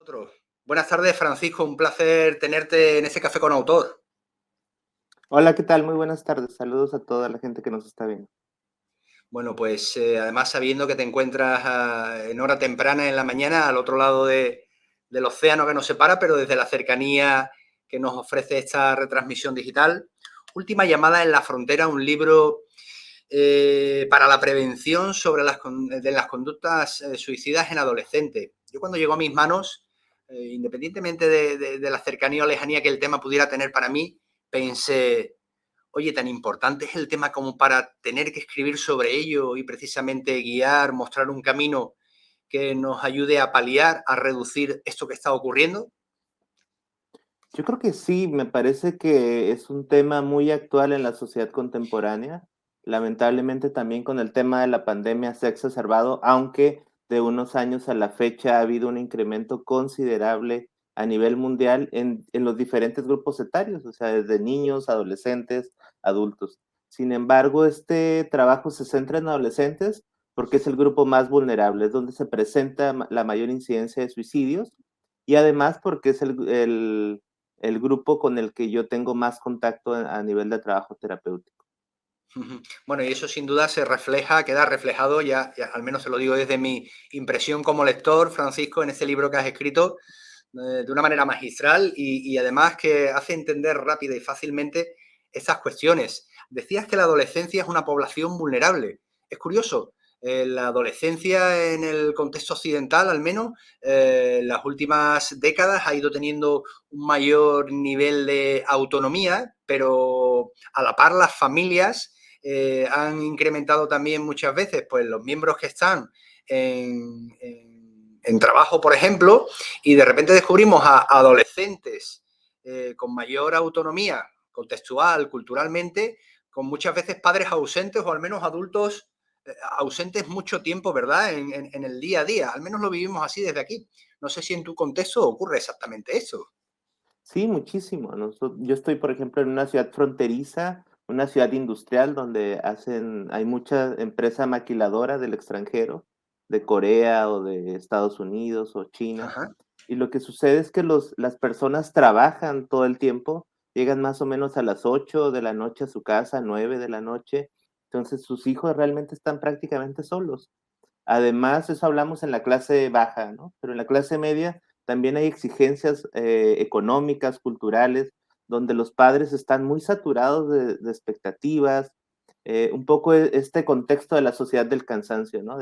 Otro. Buenas tardes, Francisco. Un placer tenerte en ese café con autor. Hola, ¿qué tal? Muy buenas tardes. Saludos a toda la gente que nos está viendo. Bueno, pues además sabiendo que te encuentras en hora temprana en la mañana al otro lado del océano que nos separa, pero desde la cercanía que nos ofrece esta retransmisión digital. Última llamada en la frontera, un libro para la prevención de las conductas suicidas en adolescentes. Yo cuando llegó a mis manos, independientemente de la cercanía o lejanía que el tema pudiera tener para mí, pensé, oye, tan importante es el tema como para tener que escribir sobre ello y precisamente guiar, mostrar un camino que nos ayude a paliar, a reducir esto que está ocurriendo. Yo creo que sí, me parece que es un tema muy actual en la sociedad contemporánea. Lamentablemente también con el tema de la pandemia se ha exacerbado, aunque de unos años a la fecha ha habido un incremento considerable a nivel mundial en los diferentes grupos etarios, o sea, desde niños, adolescentes, adultos. Sin embargo, este trabajo se centra en adolescentes porque es el grupo más vulnerable, es donde se presenta la mayor incidencia de suicidios y además porque es el grupo con el que yo tengo más contacto a nivel de trabajo terapéutico. Bueno, y eso sin duda se refleja, queda reflejado, al menos se lo digo desde mi impresión como lector, Francisco, en ese libro que has escrito de una manera magistral y además que hace entender rápida y fácilmente estas cuestiones. Decías que la adolescencia es una población vulnerable. Es curioso, la adolescencia en el contexto occidental, al menos, en las últimas décadas ha ido teniendo un mayor nivel de autonomía, pero a la par las familias han incrementado también muchas veces pues, los miembros que están en trabajo, por ejemplo, y de repente descubrimos a adolescentes con mayor autonomía contextual, culturalmente, con muchas veces padres ausentes o al menos adultos ausentes mucho tiempo, ¿verdad? En el día a día. Al menos lo vivimos así desde aquí. No sé si en tu contexto ocurre exactamente eso. Sí, muchísimo. Yo estoy, por ejemplo, en una ciudad fronteriza, una ciudad industrial donde hay mucha empresa maquiladora del extranjero, de Corea o de Estados Unidos o China. Ajá. Y lo que sucede es que las personas trabajan todo el tiempo, llegan más o menos a las 8 de la noche a su casa, 9 de la noche. Entonces sus hijos realmente están prácticamente solos. Además, eso hablamos en la clase baja, ¿no? Pero en la clase media también hay exigencias económicas, culturales, donde los padres están muy saturados de expectativas, un poco este contexto de la sociedad del cansancio, ¿no?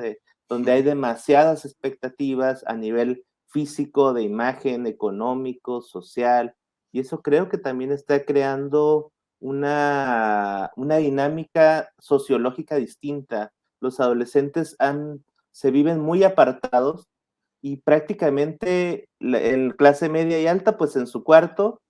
Donde hay demasiadas expectativas a nivel físico, de imagen, económico, social, y eso creo que también está creando una dinámica sociológica distinta. Los adolescentes se viven muy apartados y prácticamente en clase media y alta, pues en su cuarto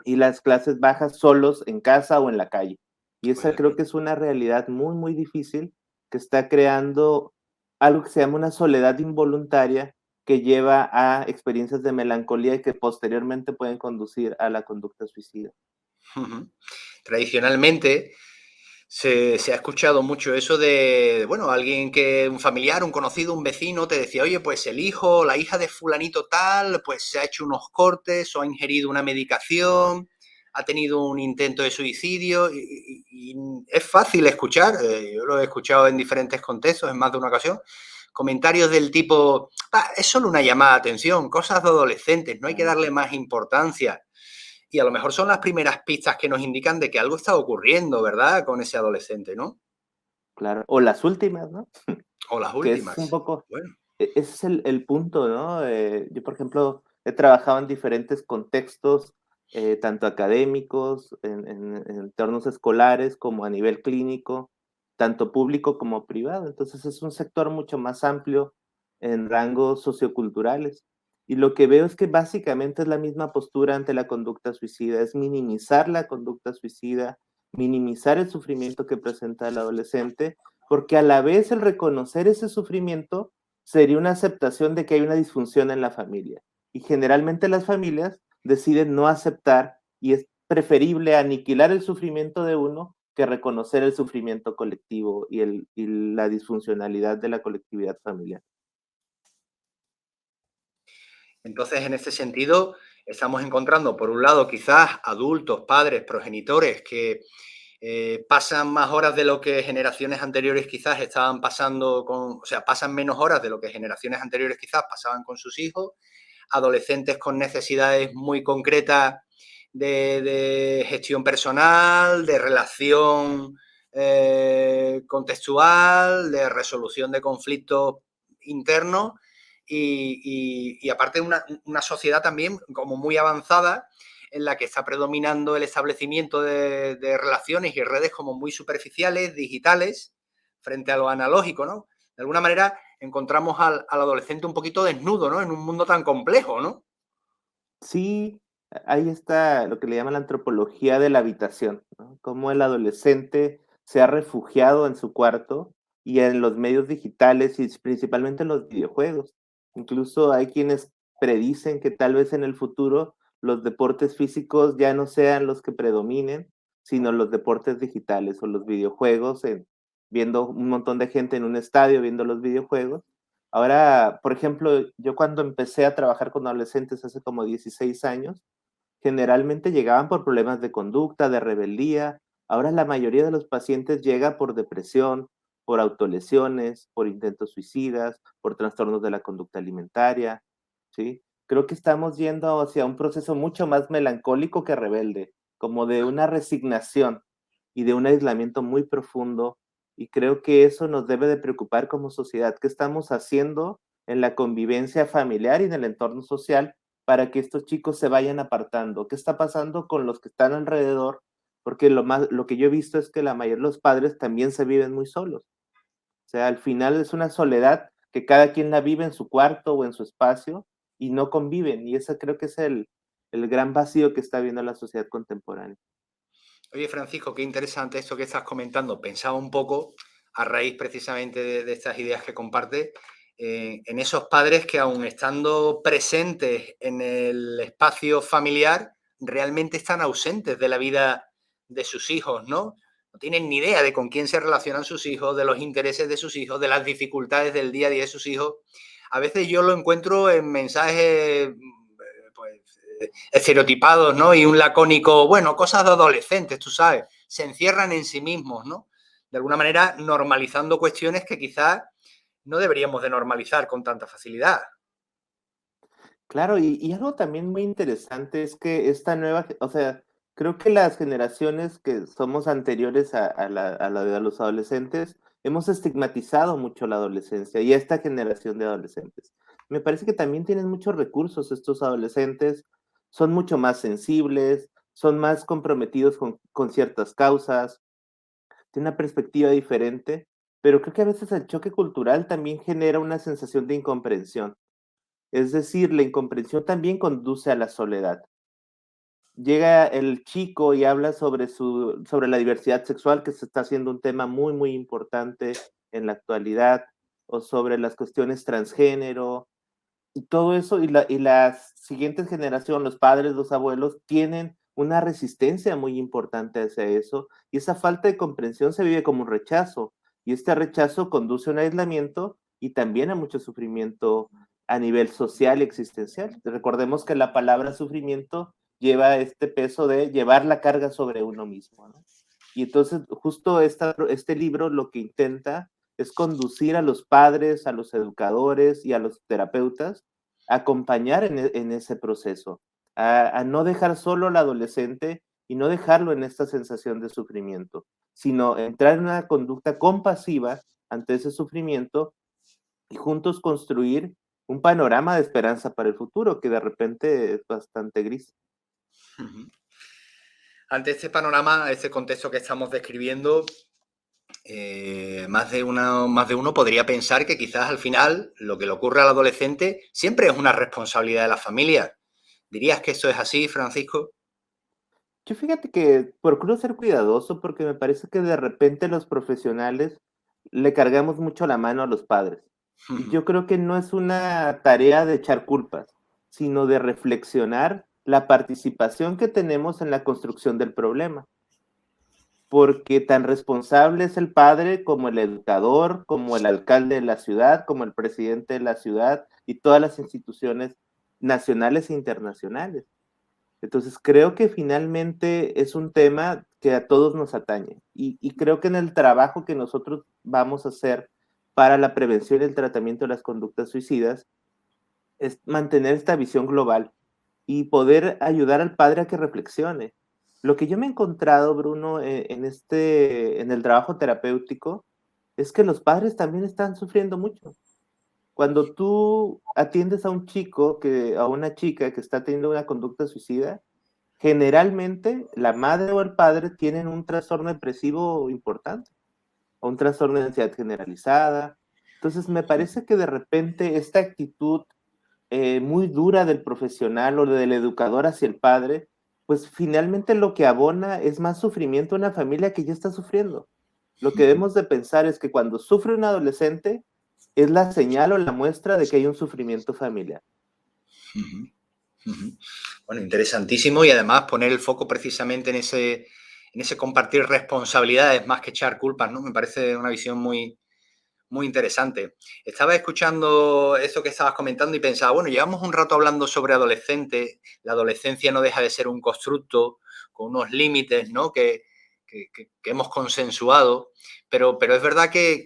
y las clases bajas solos en casa o en la calle. Y esa Vaya. creo que es una realidad muy, muy difícil que está creando algo que se llama una soledad involuntaria que lleva a experiencias de melancolía y que posteriormente pueden conducir a la conducta suicida. Tradicionalmente se ha escuchado mucho eso bueno, alguien que, un familiar, un conocido, un vecino, te decía, oye, pues el hijo o la hija de fulanito tal, pues se ha hecho unos cortes o ha ingerido una medicación, ha tenido un intento de suicidio y es fácil escuchar, yo lo he escuchado en diferentes contextos, en más de una ocasión, comentarios del tipo, ah, es solo una llamada de atención, cosas de adolescentes, no hay que Ah, darle más importancia. Y a lo mejor son las primeras pistas que nos indican de que algo está ocurriendo, ¿verdad? Con ese adolescente, ¿no? claro. O las últimas, ¿no? O las Que es un últimas. poco, Bueno. ese es el punto, ¿no? Yo, por ejemplo, he trabajado en diferentes contextos, tanto académicos, en entornos escolares, como a nivel clínico, tanto público como privado. Entonces es un sector mucho más amplio en rangos socioculturales. Y lo que veo es que básicamente es la misma postura ante la conducta suicida, es minimizar la conducta suicida, minimizar el sufrimiento que presenta el adolescente, porque a la vez el reconocer ese sufrimiento sería una aceptación de que hay una disfunción en la familia. Y generalmente las familias deciden no aceptar y es preferible aniquilar el sufrimiento de uno que reconocer el sufrimiento colectivo y la disfuncionalidad de la colectividad familiar. Entonces, en este sentido, estamos encontrando, por un lado, quizás adultos, padres, progenitores que pasan más horas de lo que generaciones anteriores quizás estaban pasando con, o sea, pasan menos horas de lo que generaciones anteriores quizás pasaban con sus hijos, adolescentes con necesidades muy concretas de gestión personal, de relación contextual, de resolución de conflictos internos y aparte una sociedad también como muy avanzada en la que está predominando el establecimiento de relaciones y redes como muy superficiales, digitales, frente a lo analógico, ¿no? De alguna manera encontramos al adolescente un poquito desnudo, ¿no? En un mundo tan complejo, ¿no? Sí, ahí está lo que le llaman la antropología de la habitación, ¿no? Cómo el adolescente se ha refugiado en su cuarto y en los medios digitales y principalmente en los videojuegos. Incluso hay quienes predicen que tal vez en el futuro los deportes físicos ya no sean los que predominen, sino los deportes digitales o los videojuegos, viendo un montón de gente en un estadio viendo los videojuegos. Ahora, por ejemplo, yo cuando empecé a trabajar con adolescentes hace como 16 años, generalmente llegaban por problemas de conducta, de rebeldía. Ahora la mayoría de los pacientes llega por depresión, por autolesiones, por intentos suicidas, por trastornos de la conducta alimentaria, ¿sí? Creo que estamos yendo hacia un proceso mucho más melancólico que rebelde, como de una resignación y de un aislamiento muy profundo, y creo que eso nos debe de preocupar como sociedad. ¿Qué estamos haciendo en la convivencia familiar y en el entorno social para que estos chicos se vayan apartando? ¿Qué está pasando con los que están alrededor? Porque lo que yo he visto es que la mayoría de los padres también se viven muy solos. O sea, al final es una soledad que cada quien la vive en su cuarto o en su espacio y no conviven. Y ese creo que es el gran vacío que está viendo la sociedad contemporánea. Oye, Francisco, qué interesante esto que estás comentando. Pensaba un poco, a raíz precisamente de estas ideas que compartes, en esos padres que aun estando presentes en el espacio familiar, realmente están ausentes de la vida de sus hijos, ¿no? No tienen ni idea de con quién se relacionan sus hijos, de los intereses de sus hijos, de las dificultades del día a día de sus hijos. A veces yo lo encuentro en mensajes, pues, estereotipados, ¿no? Y un lacónico, bueno, cosas de adolescentes, tú sabes, se encierran en sí mismos, ¿no? De alguna manera normalizando cuestiones que quizás no deberíamos de normalizar con tanta facilidad. Claro, y algo también muy interesante es que esta o sea, creo que las generaciones que somos anteriores a la de los adolescentes, hemos estigmatizado mucho la adolescencia y esta generación de adolescentes. Me parece que también tienen muchos recursos estos adolescentes, son mucho más sensibles, son más comprometidos con ciertas causas, tienen una perspectiva diferente, pero creo que a veces el choque cultural también genera una sensación de incomprensión. Es decir, la incomprensión también conduce a la soledad. Llega el chico y habla sobre la diversidad sexual, que se está haciendo un tema muy, muy importante en la actualidad, o sobre las cuestiones transgénero, y todo eso, y las siguientes generaciones, los padres, los abuelos, tienen una resistencia muy importante hacia eso, y esa falta de comprensión se vive como un rechazo, y este rechazo conduce a un aislamiento y también a mucho sufrimiento a nivel social y existencial. Recordemos que la palabra sufrimiento lleva este peso de llevar la carga sobre uno mismo, ¿no? Y entonces, justo este libro lo que intenta es conducir a los padres, a los educadores y a los terapeutas a acompañar en ese proceso, a no dejar solo al adolescente y no dejarlo en esta sensación de sufrimiento, sino entrar en una conducta compasiva ante ese sufrimiento y juntos construir un panorama de esperanza para el futuro que de repente es bastante gris. Ante este panorama, este contexto que estamos describiendo, más de uno podría pensar que quizás al final lo que le ocurre al adolescente siempre es una responsabilidad de la familia. ¿Dirías que esto es así, Francisco? Yo fíjate que procuro ser cuidadoso porque me parece que de repente los profesionales le cargamos mucho la mano a los padres. Y yo creo que no es una tarea de echar culpas, sino de reflexionar la participación que tenemos en la construcción del problema. Porque tan responsable es el padre como el educador, como el alcalde de la ciudad, como el presidente de la ciudad y todas las instituciones nacionales e internacionales. Entonces, creo que finalmente es un tema que a todos nos atañe y creo que en el trabajo que nosotros vamos a hacer para la prevención y el tratamiento de las conductas suicidas es mantener esta visión global y poder ayudar al padre a que reflexione. Lo que yo me he encontrado, Bruno, en el trabajo terapéutico, es que los padres también están sufriendo mucho. Cuando tú atiendes a un chico, a una chica que está teniendo una conducta suicida, generalmente la madre o el padre tienen un trastorno depresivo importante o un trastorno de ansiedad generalizada. Entonces, me parece que de repente esta actitud muy dura del profesional o del educador hacia el padre, pues finalmente lo que abona es más sufrimiento a una familia que ya está sufriendo. Lo que debemos de pensar es que cuando sufre un adolescente es la señal o la muestra de que hay un sufrimiento familiar. Bueno, interesantísimo, y además poner el foco precisamente en ese compartir responsabilidades más que echar culpas, ¿no? Me parece una visión muy, muy interesante. Estaba escuchando eso que estabas comentando y pensaba, bueno, llevamos un rato hablando sobre adolescentes. La adolescencia no deja de ser un constructo con unos límites, ¿no? Que hemos consensuado, pero es verdad que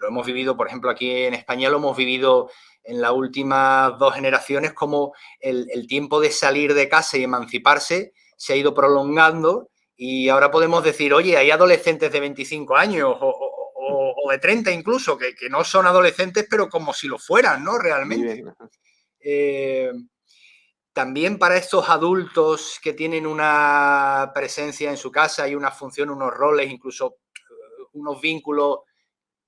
lo hemos vivido, por ejemplo, aquí en España lo hemos vivido en las últimas 2 generaciones, como el tiempo de salir de casa y emanciparse se ha ido prolongando, y ahora podemos decir, oye, hay adolescentes de 25 años o de 30 incluso, que no son adolescentes, pero como si lo fueran, ¿no? Realmente. Viven. Eh, También para estos adultos que tienen una presencia en su casa y una función, unos roles, incluso unos vínculos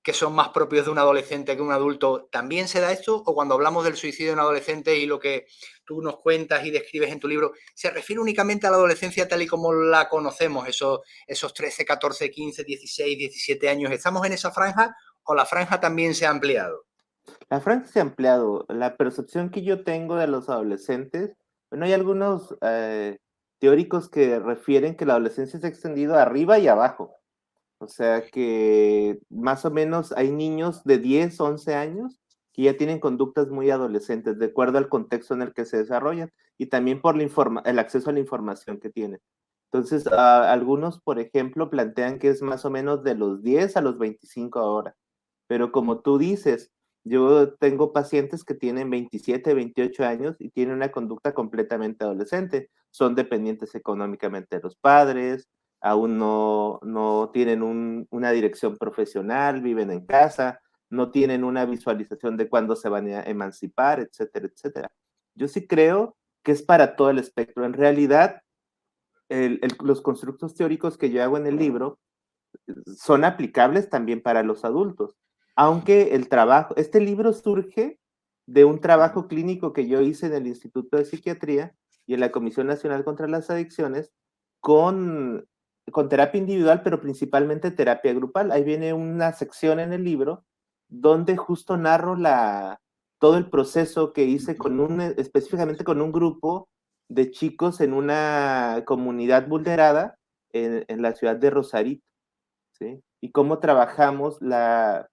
que son más propios de un adolescente que un adulto, ¿también se da esto? ¿O cuando hablamos del suicidio de un adolescente y lo que tú nos cuentas y describes en tu libro, se refiere únicamente a la adolescencia tal y como la conocemos, esos 13, 14, 15, 16, 17 años? ¿Estamos en esa franja o la franja también se ha ampliado? La franja se ha ampliado. La percepción que yo tengo de los adolescentes, bueno, hay algunos teóricos que refieren que la adolescencia se ha extendido arriba y abajo. O sea que más o menos hay niños de 10, 11 años que ya tienen conductas muy adolescentes, de acuerdo al contexto en el que se desarrollan y también por el acceso a la información que tienen. Entonces, algunos, por ejemplo, plantean que es más o menos de los 10 a los 25 ahora. Pero como tú dices, yo tengo pacientes que tienen 27, 28 años y tienen una conducta completamente adolescente. Son dependientes económicamente de los padres, aún no tienen una dirección profesional, viven en casa, no tienen una visualización de cuándo se van a emancipar, etcétera, etcétera. Yo sí creo que es para todo el espectro. En realidad, los constructos teóricos que yo hago en el libro son aplicables también para los adultos, aunque este libro surge de un trabajo clínico que yo hice en el Instituto de Psiquiatría y en la Comisión Nacional contra las Adicciones con, con terapia individual, pero principalmente terapia grupal. Ahí viene una sección en el libro donde justo narro todo el proceso que hice específicamente con un grupo de chicos en una comunidad vulnerada en la ciudad de Rosarito. ¿Sí? Y cómo trabajamos la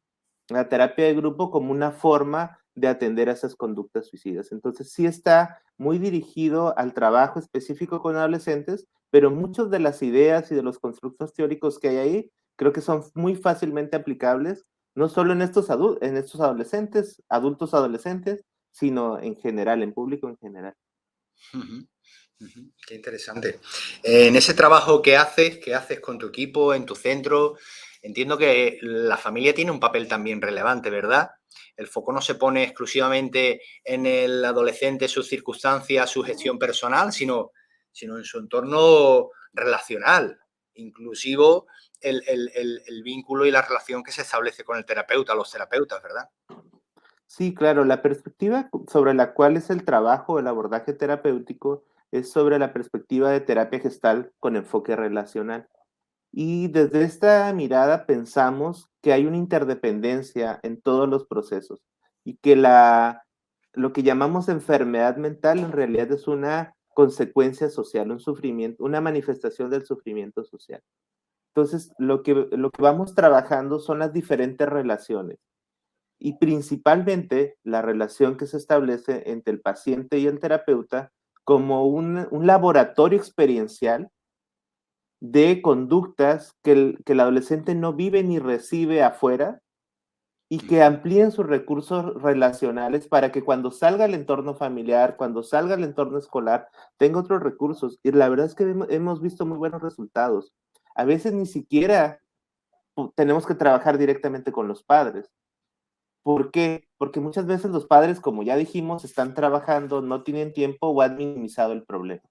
terapia de grupo como una forma de atender a esas conductas suicidas. Entonces, sí está muy dirigido al trabajo específico con adolescentes, pero muchas de las ideas y de los constructos teóricos que hay ahí, creo que son muy fácilmente aplicables, no solo en estos adolescentes, adultos adolescentes, sino en general, en público en general. Qué interesante. En ese trabajo que haces con tu equipo, en tu centro, entiendo que la familia tiene un papel también relevante, ¿verdad? El foco no se pone exclusivamente en el adolescente, sus circunstancias, su gestión personal, sino en su entorno relacional, inclusivo el vínculo y la relación que se establece con el terapeuta, los terapeutas, ¿verdad? Sí, claro, la perspectiva sobre la cual es el trabajo, el abordaje terapéutico, es sobre la perspectiva de terapia gestal con enfoque relacional. Y desde esta mirada pensamos que hay una interdependencia en todos los procesos y que lo que llamamos enfermedad mental en realidad es una consecuencia social, un sufrimiento, una manifestación del sufrimiento social. Entonces, lo que vamos trabajando son las diferentes relaciones y principalmente la relación que se establece entre el paciente y el terapeuta como un laboratorio experiencial de conductas que el adolescente no vive ni recibe afuera y que amplíen sus recursos relacionales para que cuando salga al entorno familiar, cuando salga al entorno escolar, tenga otros recursos. Y la verdad es que hemos visto muy buenos resultados. A veces ni siquiera tenemos que trabajar directamente con los padres. ¿Por qué? Porque muchas veces los padres, como ya dijimos, están trabajando, no tienen tiempo o han minimizado el problema.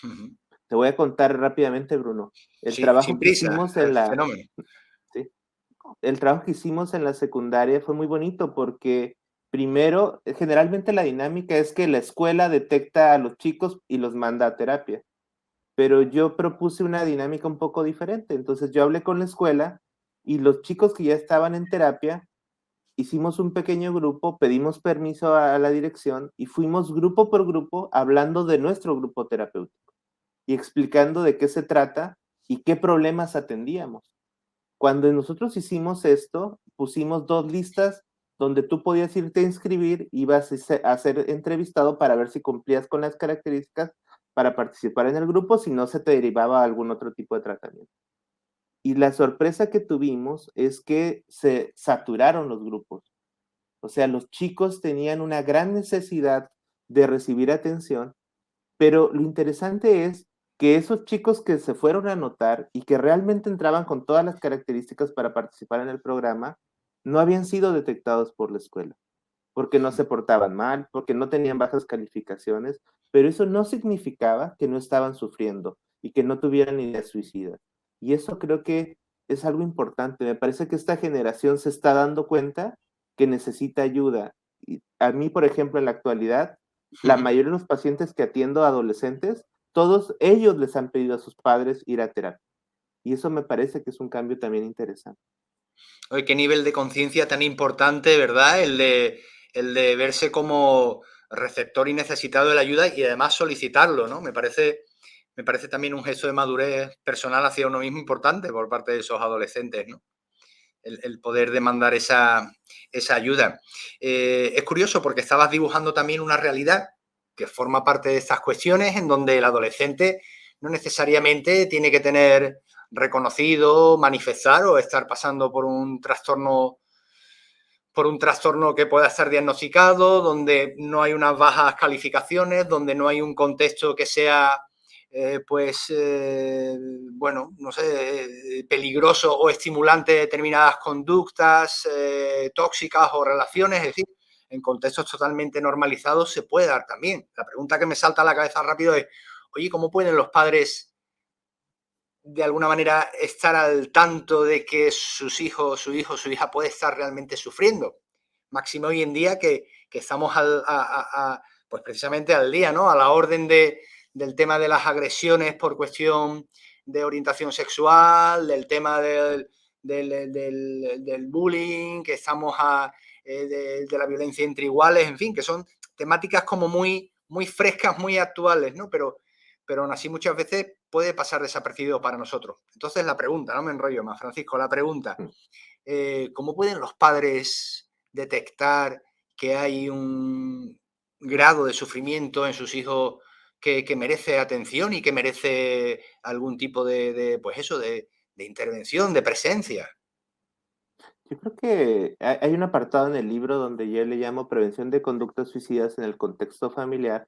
Ujú. Te voy a contar rápidamente, Bruno. El Sí, trabajo sin que prisa, hicimos en la, fenómeno. sí, el trabajo que hicimos en la secundaria fue muy bonito porque primero, generalmente la dinámica es que la escuela detecta a los chicos y los manda a terapia, pero yo propuse una dinámica un poco diferente. Entonces yo hablé con la escuela y los chicos que ya estaban en terapia, hicimos un pequeño grupo, pedimos permiso a la dirección y fuimos grupo por grupo hablando de nuestro grupo terapéutico y explicando de qué se trata y qué problemas atendíamos. Cuando nosotros hicimos esto, pusimos 2 listas donde tú podías irte a inscribir, ibas a ser entrevistado para ver si cumplías con las características para participar en el grupo, si no se te derivaba a algún otro tipo de tratamiento. Y la sorpresa que tuvimos es que se saturaron los grupos. O sea, los chicos tenían una gran necesidad de recibir atención, pero lo interesante es que esos chicos que se fueron a anotar y que realmente entraban con todas las características para participar en el programa, no habían sido detectados por la escuela, porque no se portaban mal, porque no tenían bajas calificaciones, pero eso no significaba que no estaban sufriendo y que no tuvieran ideas suicidas. Y eso creo que es algo importante. Me parece que esta generación se está dando cuenta que necesita ayuda. Y a mí, por ejemplo, en la actualidad, la Ujú. mayoría de los pacientes que atiendo a adolescentes, todos ellos les han pedido a sus padres ir a terapia. Y eso me parece que es un cambio también interesante. Oye, qué nivel de conciencia tan importante, ¿verdad? El de verse como receptor y necesitado de la ayuda y además solicitarlo, ¿no? Me parece también un gesto de madurez personal hacia uno mismo importante por parte de esos adolescentes, ¿no? El poder demandar esa ayuda. Es curioso porque estabas dibujando también una realidad que forma parte de estas cuestiones en donde el adolescente no necesariamente tiene que tener reconocido, manifestar o estar pasando por un trastorno que pueda estar diagnosticado, donde no hay unas bajas calificaciones, donde no hay un contexto que sea, bueno, no sé, peligroso o estimulante de determinadas conductas tóxicas o relaciones, es decir, en contextos totalmente normalizados se puede dar también. La pregunta que me salta a la cabeza rápido es, oye, ¿cómo pueden los padres de alguna manera estar al tanto de que sus hijos, su hijo, su hija puede estar realmente sufriendo? Máximo hoy en día que estamos pues precisamente al día, ¿no? A la orden del tema de las agresiones por cuestión de orientación sexual, del tema del bullying, que estamos de la violencia entre iguales, en fin, que son temáticas como muy, muy frescas, muy actuales, ¿no? Pero aún así muchas veces puede pasar desapercibido para nosotros. Entonces la pregunta, no me enrollo más, Francisco, la pregunta, Mm. ¿cómo pueden los padres detectar que hay un grado de sufrimiento en sus hijos que merece atención y que merece algún tipo pues eso, de intervención, de presencia? Yo creo que hay un apartado en el libro donde yo le llamo prevención de conductas suicidas en el contexto familiar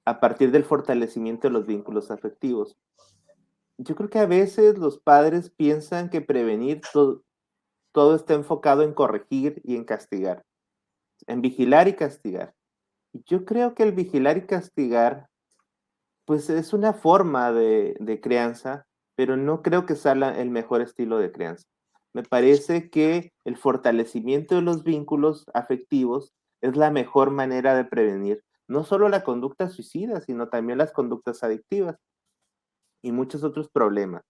a partir del fortalecimiento de los vínculos afectivos. Yo creo que a veces los padres piensan que prevenir todo está enfocado en corregir y en castigar, en vigilar y castigar. Y yo creo que el vigilar y castigar, pues es una forma de crianza, pero no creo que sea el mejor estilo de crianza. Me parece que el fortalecimiento de los vínculos afectivos es la mejor manera de prevenir no solo la conducta suicida, sino también las conductas adictivas y muchos otros problemas.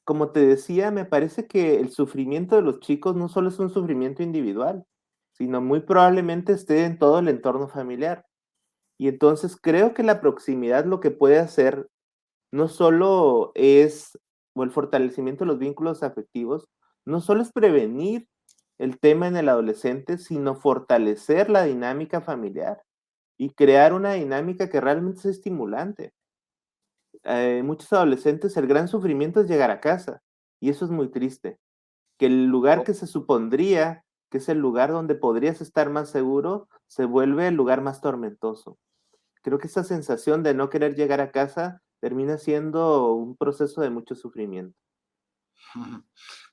Como te decía, me parece que el sufrimiento de los chicos no solo es un sufrimiento individual, sino muy probablemente esté en todo el entorno familiar. Y entonces creo que la proximidad lo que puede hacer no solo es, o el fortalecimiento de los vínculos afectivos, no solo es prevenir el tema en el adolescente, sino fortalecer la dinámica familiar y crear una dinámica que realmente es estimulante. Muchos adolescentes, el gran sufrimiento es llegar a casa, y eso es muy triste. Que el lugar que se supondría que es el lugar donde podrías estar más seguro, se vuelve el lugar más tormentoso. Creo que esa sensación de no querer llegar a casa termina siendo un proceso de mucho sufrimiento. Ujú.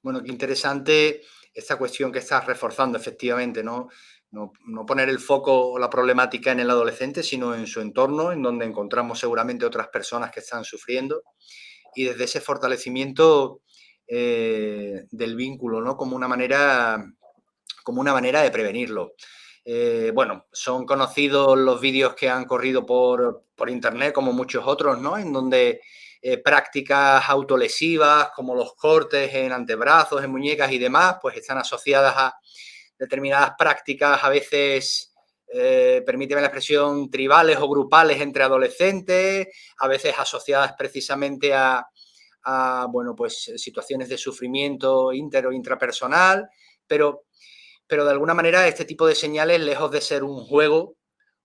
Bueno, qué interesante esta cuestión que estás reforzando, efectivamente, ¿no? No poner el foco o la problemática en el adolescente, sino en su entorno, en donde encontramos seguramente otras personas que están sufriendo, y desde ese fortalecimiento del vínculo, ¿no? Como una manera de prevenirlo. Bueno, son conocidos los vídeos que han corrido por internet, como muchos otros, ¿no? En donde prácticas autolesivas, como los cortes en antebrazos, en muñecas y demás, pues están asociadas a determinadas prácticas, a veces, permíteme la expresión, tribales o grupales entre adolescentes, a veces asociadas precisamente bueno, pues situaciones de sufrimiento inter o intrapersonal, pero de alguna manera este tipo de señales, lejos de ser un juego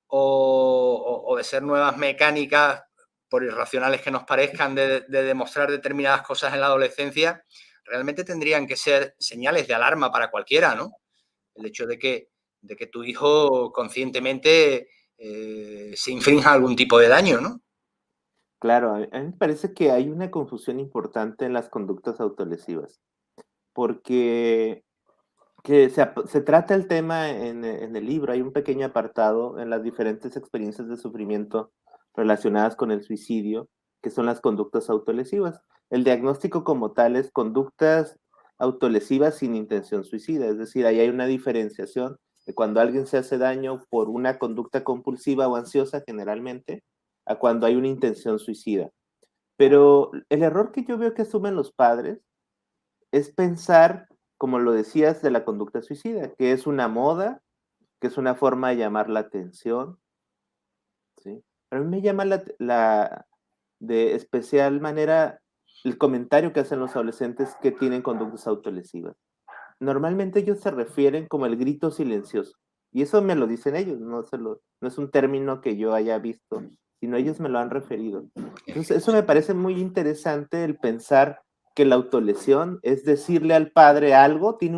o de ser nuevas mecánicas, por irracionales que nos parezcan, de demostrar determinadas cosas en la adolescencia, realmente tendrían que ser señales de alarma para cualquiera, ¿no? El hecho de que tu hijo conscientemente se infrinja algún tipo de daño, ¿no? Claro, a mí me parece que hay una confusión importante en las conductas autolesivas, porque se trata el tema en el libro, hay un pequeño apartado en las diferentes experiencias de sufrimiento relacionadas con el suicidio, que son las conductas autolesivas. El diagnóstico como tal es conductas autolesivas sin intención suicida, es decir, ahí hay una diferenciación de cuando alguien se hace daño por una conducta compulsiva o ansiosa generalmente, a cuando hay una intención suicida. Pero el error que yo veo que asumen los padres es pensar, como lo decías, de la conducta suicida, que es una moda, que es una forma de llamar la atención, ¿sí? Pero a mí me llama de especial manera el comentario que hacen los adolescentes que tienen conductas autolesivas. Normalmente ellos se refieren como el grito silencioso, y eso me lo dicen ellos, no es un término que yo haya visto, sino ellos me lo han referido. Entonces, eso me parece muy interesante el pensar que la autolesión es decirle al padre algo, tiene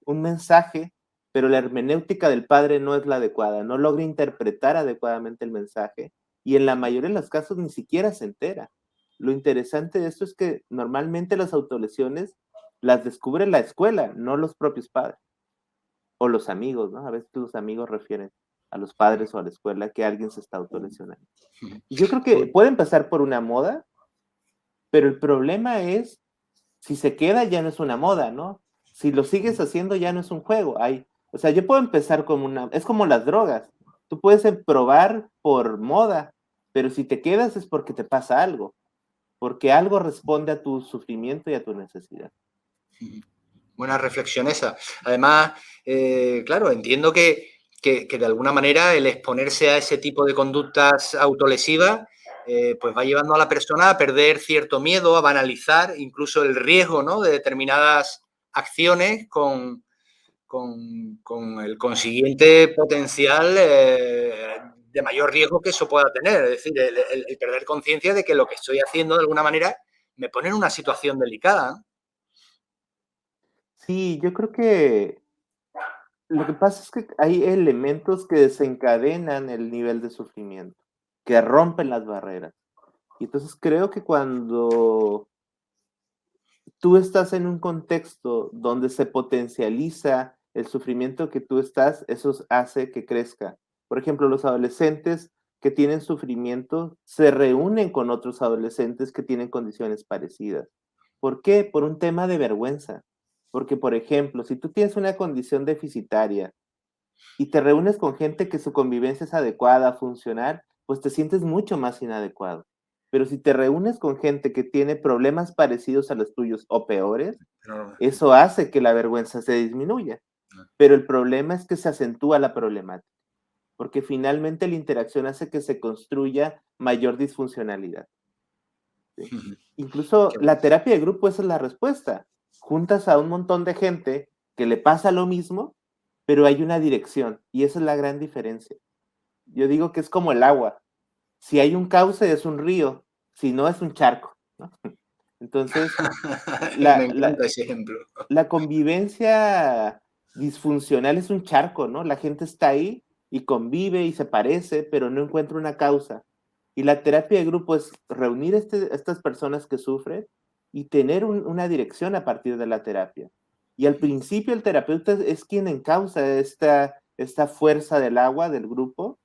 un mensaje, pero la hermenéutica del padre no es la adecuada, no logra interpretar adecuadamente el mensaje y en la mayoría de los casos ni siquiera se entera. Lo interesante de esto es que normalmente las autolesiones las descubre la escuela, no los propios padres o los amigos, ¿no? A veces los amigos refieren a los padres o a la escuela que alguien se está autolesionando. Y yo creo que puede empezar por una moda, pero el problema es si se queda ya no es una moda, ¿no? Si lo sigues haciendo ya no es un juego. O sea, yo puedo empezar como es como las drogas. Tú puedes probar por moda, pero si te quedas es porque te pasa algo, porque algo responde a tu sufrimiento y a tu necesidad. Buena reflexión esa. Además, claro, entiendo que de alguna manera el exponerse a ese tipo de conductas autolesivas pues va llevando a la persona a perder cierto miedo, a banalizar incluso el riesgo, ¿no? De determinadas acciones con el consiguiente potencial de mayor riesgo que eso pueda tener. Es decir, el perder conciencia de que lo que estoy haciendo de alguna manera me pone en una situación delicada, ¿no? Sí, yo creo que lo que pasa es que hay elementos que desencadenan el nivel de sufrimiento, que rompen las barreras. Y entonces creo que cuando tú estás en un contexto donde se potencializa el sufrimiento que tú estás, eso hace que crezca. Por ejemplo, los adolescentes que tienen sufrimiento se reúnen con otros adolescentes que tienen condiciones parecidas. ¿Por qué? Por un tema de vergüenza. Porque, por ejemplo, si tú tienes una condición deficitaria y te reúnes con gente que su convivencia es adecuada, funcional, pues te sientes mucho más inadecuado. Pero si te reúnes con gente que tiene problemas parecidos a los tuyos o peores, Pero, eso hace que la vergüenza se disminuya. Pero el problema es que se acentúa la problemática, porque finalmente la interacción hace que se construya mayor disfuncionalidad. ¿Sí? Incluso qué bueno. la terapia de grupo, esa es la respuesta. Juntas a un montón de gente que le pasa lo mismo, pero hay una dirección, y esa es la gran diferencia. Yo digo que es como el agua. Si hay un cauce es un río, si no es un charco, ¿no? Entonces, Me la, la, encanta ese ejemplo. la convivencia disfuncional es un charco, ¿no? La gente está ahí y convive y se parece, pero no encuentra una causa. Y la terapia de grupo es reunir estas personas que sufren y tener una dirección a partir de la terapia. Y al principio el terapeuta es quien encausa esta fuerza del agua del grupo,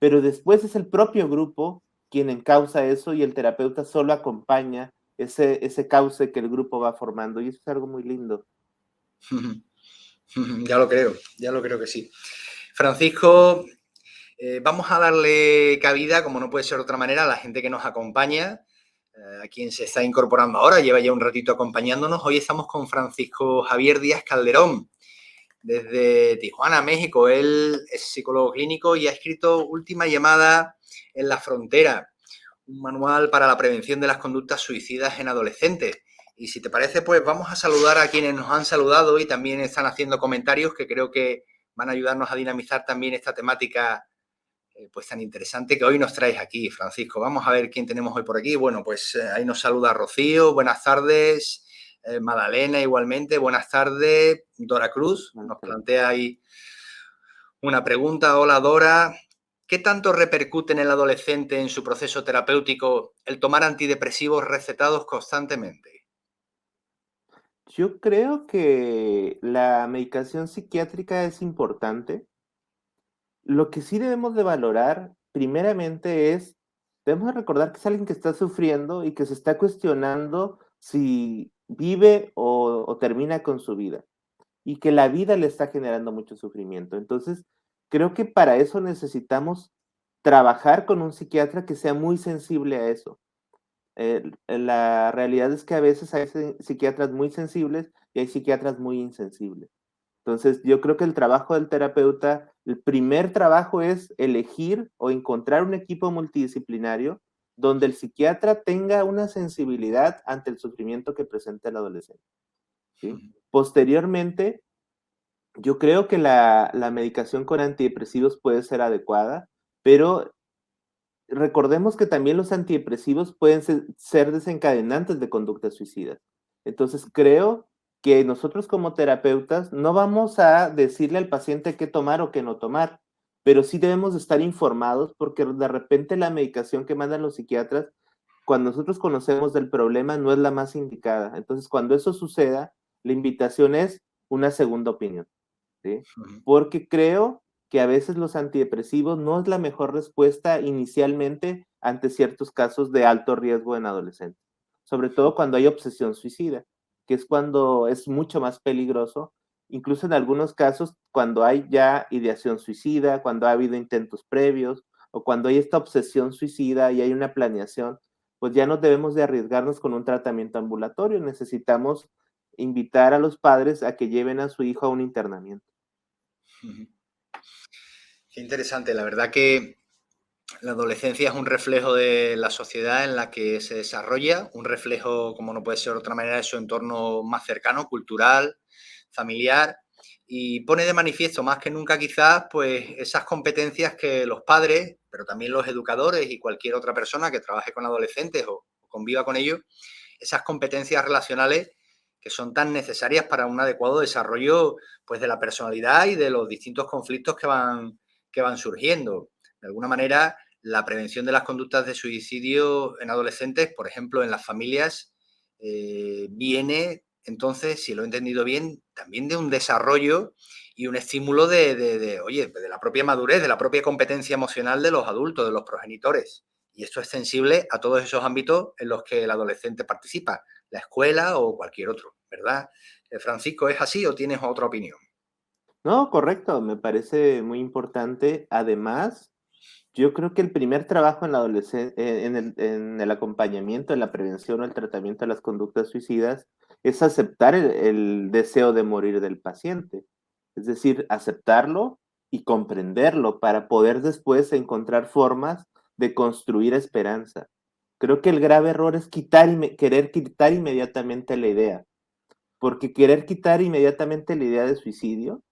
pero después es el propio grupo quien encausa eso y el terapeuta solo acompaña ese cauce que el grupo va formando y eso es algo muy lindo. Ya lo creo que sí. Francisco, vamos a darle cabida, como no puede ser de otra manera, a la gente que nos acompaña, a quien se está incorporando ahora, lleva ya un ratito acompañándonos. Hoy estamos con Francisco Javier Díaz Calderón, desde Tijuana, México. Él es psicólogo clínico y ha escrito Última llamada en la frontera, un manual para la prevención de las conductas suicidas en adolescentes. Y si te parece, pues vamos a saludar a quienes nos han saludado y también están haciendo comentarios que creo que van a ayudarnos a dinamizar también esta temática pues tan interesante que hoy nos traes aquí, Francisco. Vamos a ver quién tenemos hoy por aquí. Bueno, pues ahí nos saluda Rocío, buenas tardes. Madalena igualmente, buenas tardes. Dora Cruz nos plantea ahí una pregunta. Hola Dora, ¿qué tanto repercute en el adolescente en su proceso terapéutico el tomar antidepresivos recetados constantemente? Yo creo que la medicación psiquiátrica es importante. Lo que sí debemos de valorar, primeramente, debemos de recordar que es alguien que está sufriendo y que se está cuestionando si vive o termina con su vida, y que la vida le está generando mucho sufrimiento. Entonces, creo que para eso necesitamos trabajar con un psiquiatra que sea muy sensible a eso. La realidad es que a veces hay psiquiatras muy sensibles y hay psiquiatras muy insensibles. Entonces, yo creo que el trabajo del terapeuta, el primer trabajo es elegir o encontrar un equipo multidisciplinario donde el psiquiatra tenga una sensibilidad ante el sufrimiento que presenta el adolescente, ¿sí? Posteriormente, yo creo que la medicación con antidepresivos puede ser adecuada, pero recordemos que también los antidepresivos pueden ser desencadenantes de conductas suicidas. Entonces, creo que nosotros como terapeutas no vamos a decirle al paciente qué tomar o qué no tomar, pero sí debemos de estar informados porque de repente la medicación que mandan los psiquiatras, cuando nosotros conocemos del problema, no es la más indicada. Entonces, cuando eso suceda, la invitación es una segunda opinión, ¿sí? Porque creo que a veces los antidepresivos no es la mejor respuesta inicialmente ante ciertos casos de alto riesgo en adolescentes, sobre todo cuando hay obsesión suicida, que es cuando es mucho más peligroso, incluso en algunos casos cuando hay ya ideación suicida, cuando ha habido intentos previos o cuando hay esta obsesión suicida y hay una planeación, pues ya no debemos de arriesgarnos con un tratamiento ambulatorio, necesitamos invitar a los padres a que lleven a su hijo a un internamiento. Qué interesante, la verdad que la adolescencia es un reflejo de la sociedad en la que se desarrolla, un reflejo, como no puede ser de otra manera, de su entorno más cercano, cultural, familiar, y pone de manifiesto más que nunca quizás pues esas competencias que los padres, pero también los educadores y cualquier otra persona que trabaje con adolescentes o conviva con ellos, esas competencias relacionales que son tan necesarias para un adecuado desarrollo pues de la personalidad y de los distintos conflictos que van surgiendo. De alguna manera, la prevención de las conductas de suicidio en adolescentes, por ejemplo, en las familias, viene entonces, si lo he entendido bien, también de un desarrollo y un estímulo oye, de la propia madurez, de la propia competencia emocional de los adultos, de los progenitores. Y esto es extensible a todos esos ámbitos en los que el adolescente participa, la escuela o cualquier otro, ¿verdad? Francisco, ¿es así o tienes otra opinión? No, correcto, me parece muy importante. Además, yo creo que el primer trabajo en la en el acompañamiento, en la prevención o el tratamiento de las conductas suicidas es aceptar el deseo de morir del paciente. Es decir, aceptarlo y comprenderlo para poder después encontrar formas de construir esperanza. Creo que el grave error es querer quitar inmediatamente la idea, porque querer quitar inmediatamente la idea de suicidio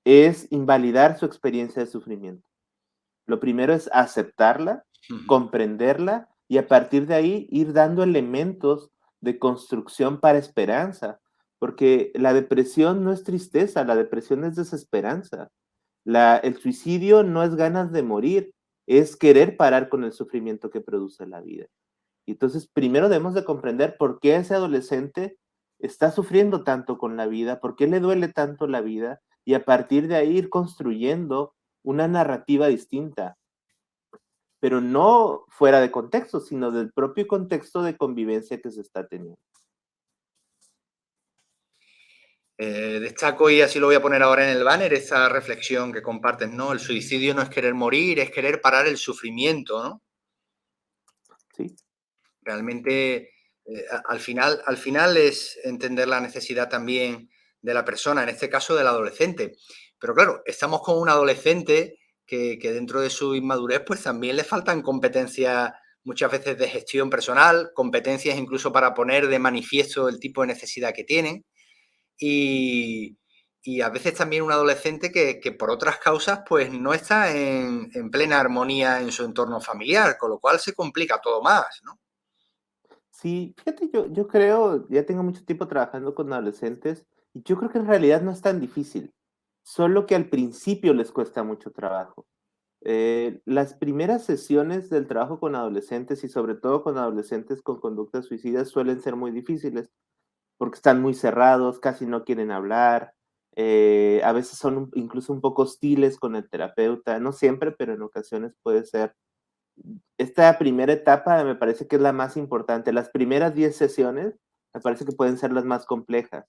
es invalidar su experiencia de sufrimiento. Lo primero es aceptarla, Ujú. comprenderla y a partir de ahí ir dando elementos de construcción para esperanza, porque la depresión no es tristeza, la depresión es desesperanza. El suicidio no es ganas de morir, es querer parar con el sufrimiento que produce la vida. Entonces, primero debemos de comprender por qué ese adolescente está sufriendo tanto con la vida, por qué le duele tanto la vida, y a partir de ahí ir construyendo una narrativa distinta, pero no fuera de contexto, sino del propio contexto de convivencia que se está teniendo. Destaco, y así lo voy a poner ahora en el banner, esta reflexión que compartes, ¿no? El suicidio no es querer morir, es querer parar el sufrimiento, ¿no? ¿Sí? Realmente, al final es entender la necesidad también de la persona, en este caso del adolescente. Pero claro, estamos con un adolescente que dentro de su inmadurez, pues también le faltan competencias muchas veces de gestión personal, competencias incluso para poner de manifiesto el tipo de necesidad que tienen. Y, y a veces también un adolescente que por otras causas pues no está en plena armonía en su entorno familiar, con lo cual se complica todo más, ¿no? Sí, fíjate, yo creo, ya tengo mucho tiempo trabajando con adolescentes y yo creo que en realidad no es tan difícil, solo que al principio les cuesta mucho trabajo. Las primeras sesiones del trabajo con adolescentes y sobre todo con adolescentes con conductas suicidas suelen ser muy difíciles porque están muy cerrados, casi no quieren hablar, a veces son incluso un poco hostiles con el terapeuta, no siempre, pero en ocasiones puede ser. Esta primera etapa me parece que es la más importante. Las primeras 10 sesiones me parece que pueden ser las más complejas,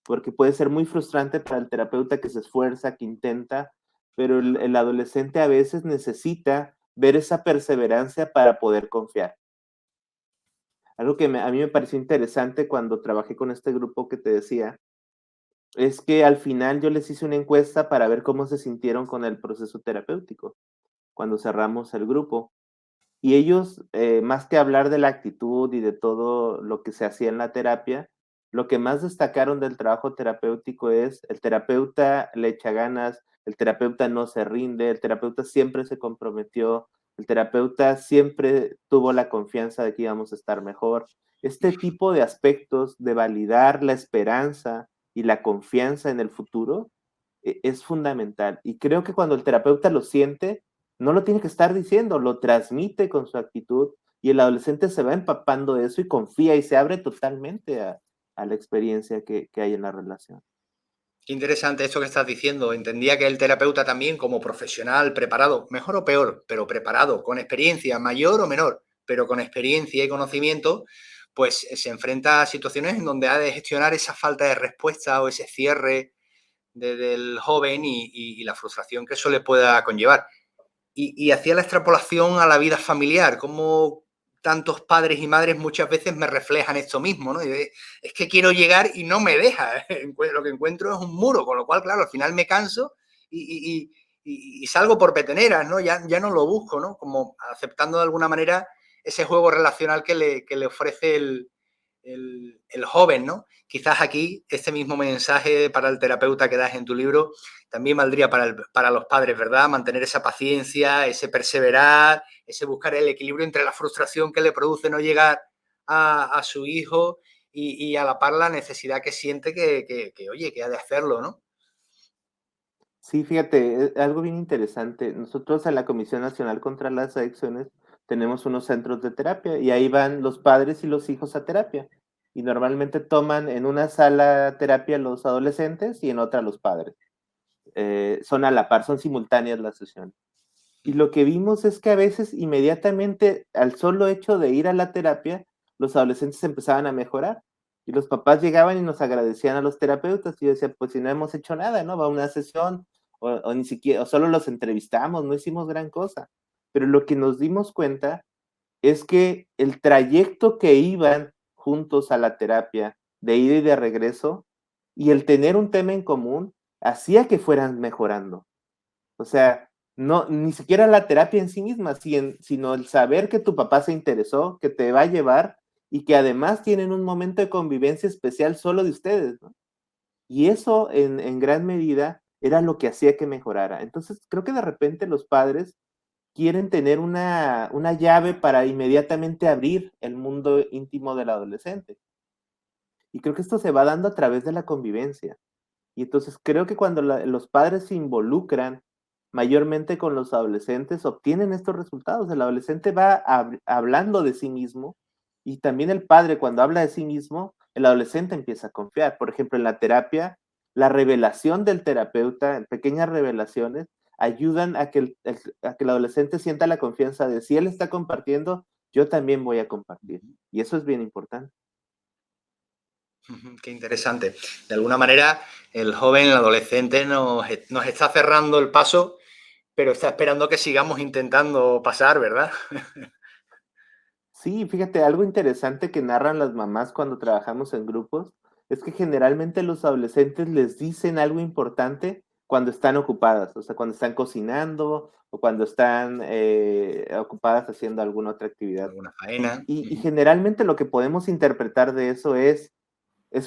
porque puede ser muy frustrante para el terapeuta que se esfuerza, que intenta, pero el adolescente a veces necesita ver esa perseverancia para poder confiar. Algo que a mí me pareció interesante cuando trabajé con este grupo que te decía, es que al final yo les hice una encuesta para ver cómo se sintieron con el proceso terapéutico, cuando cerramos el grupo. Y ellos, más que hablar de la actitud y de todo lo que se hacía en la terapia, lo que más destacaron del trabajo terapéutico es el terapeuta le echa ganas, el terapeuta no se rinde, el terapeuta siempre se comprometió, el terapeuta siempre tuvo la confianza de que íbamos a estar mejor. Este tipo de aspectos de validar la esperanza y la confianza en el futuro es fundamental. Y creo que cuando el terapeuta lo siente, no lo tiene que estar diciendo, lo transmite con su actitud y el adolescente se va empapando de eso y confía y se abre totalmente a la experiencia que hay en la relación. Qué interesante esto que estás diciendo. Entendía que el terapeuta también, como profesional, preparado, mejor o peor, pero preparado, con experiencia, mayor o menor, pero con experiencia y conocimiento, pues se enfrenta a situaciones en donde ha de gestionar esa falta de respuesta o ese cierre del joven y la frustración que eso le pueda conllevar. Y hacía la extrapolación a la vida familiar, como tantos padres y madres muchas veces me reflejan esto mismo, ¿no? Es que quiero llegar y no me deja, lo que encuentro es un muro, con lo cual, claro, al final me canso y salgo por peteneras, ¿no? Ya no lo busco, ¿no? Como aceptando de alguna manera ese juego relacional que le ofrece el joven, ¿no? Quizás aquí este mismo mensaje para el terapeuta que das en tu libro también valdría para los padres, ¿verdad? Mantener esa paciencia, ese perseverar, ese buscar el equilibrio entre la frustración que le produce no llegar a su hijo y a la par la necesidad que siente oye, que ha de hacerlo, ¿no? Sí, fíjate, algo bien interesante. Nosotros en la Comisión Nacional contra las Adicciones tenemos unos centros de terapia y ahí van los padres y los hijos a terapia. Y normalmente toman en una sala terapia los adolescentes y en otra los padres. Son a la par, son simultáneas las sesiones. Y lo que vimos es que a veces inmediatamente al solo hecho de ir a la terapia, los adolescentes empezaban a mejorar. Y los papás llegaban y nos agradecían a los terapeutas. Y yo decía, pues si no hemos hecho nada, ¿no? Va a una sesión, o ni siquiera, o solo los entrevistamos, no hicimos gran cosa. Pero lo que nos dimos cuenta es que el trayecto que iban juntos a la terapia, de ida y de regreso, y el tener un tema en común, hacía que fueran mejorando. O sea, no, ni siquiera la terapia en sí misma, sino el saber que tu papá se interesó, que te va a llevar y que además tienen un momento de convivencia especial solo de ustedes, ¿no? Y eso en gran medida era lo que hacía que mejorara. Entonces, creo que de repente los padres quieren tener una llave para inmediatamente abrir el mundo íntimo del adolescente. Y creo que esto se va dando a través de la convivencia. Y entonces creo que cuando los padres se involucran mayormente con los adolescentes, obtienen estos resultados. El adolescente va hablando de sí mismo y también el padre cuando habla de sí mismo, el adolescente empieza a confiar. Por ejemplo, en la terapia, la revelación del terapeuta, pequeñas revelaciones, ayudan a que a que el adolescente sienta la confianza de si él está compartiendo, yo también voy a compartir. Y eso es bien importante. Qué interesante. De alguna manera, el joven, el adolescente nos está cerrando el paso, pero está esperando que sigamos intentando pasar, ¿verdad? Sí, fíjate, algo interesante que narran las mamás cuando trabajamos en grupos es que generalmente los adolescentes les dicen algo importante cuando están ocupadas, o sea, cuando están cocinando o cuando están ocupadas haciendo alguna otra actividad. Alguna faena. Y generalmente lo que podemos interpretar de eso es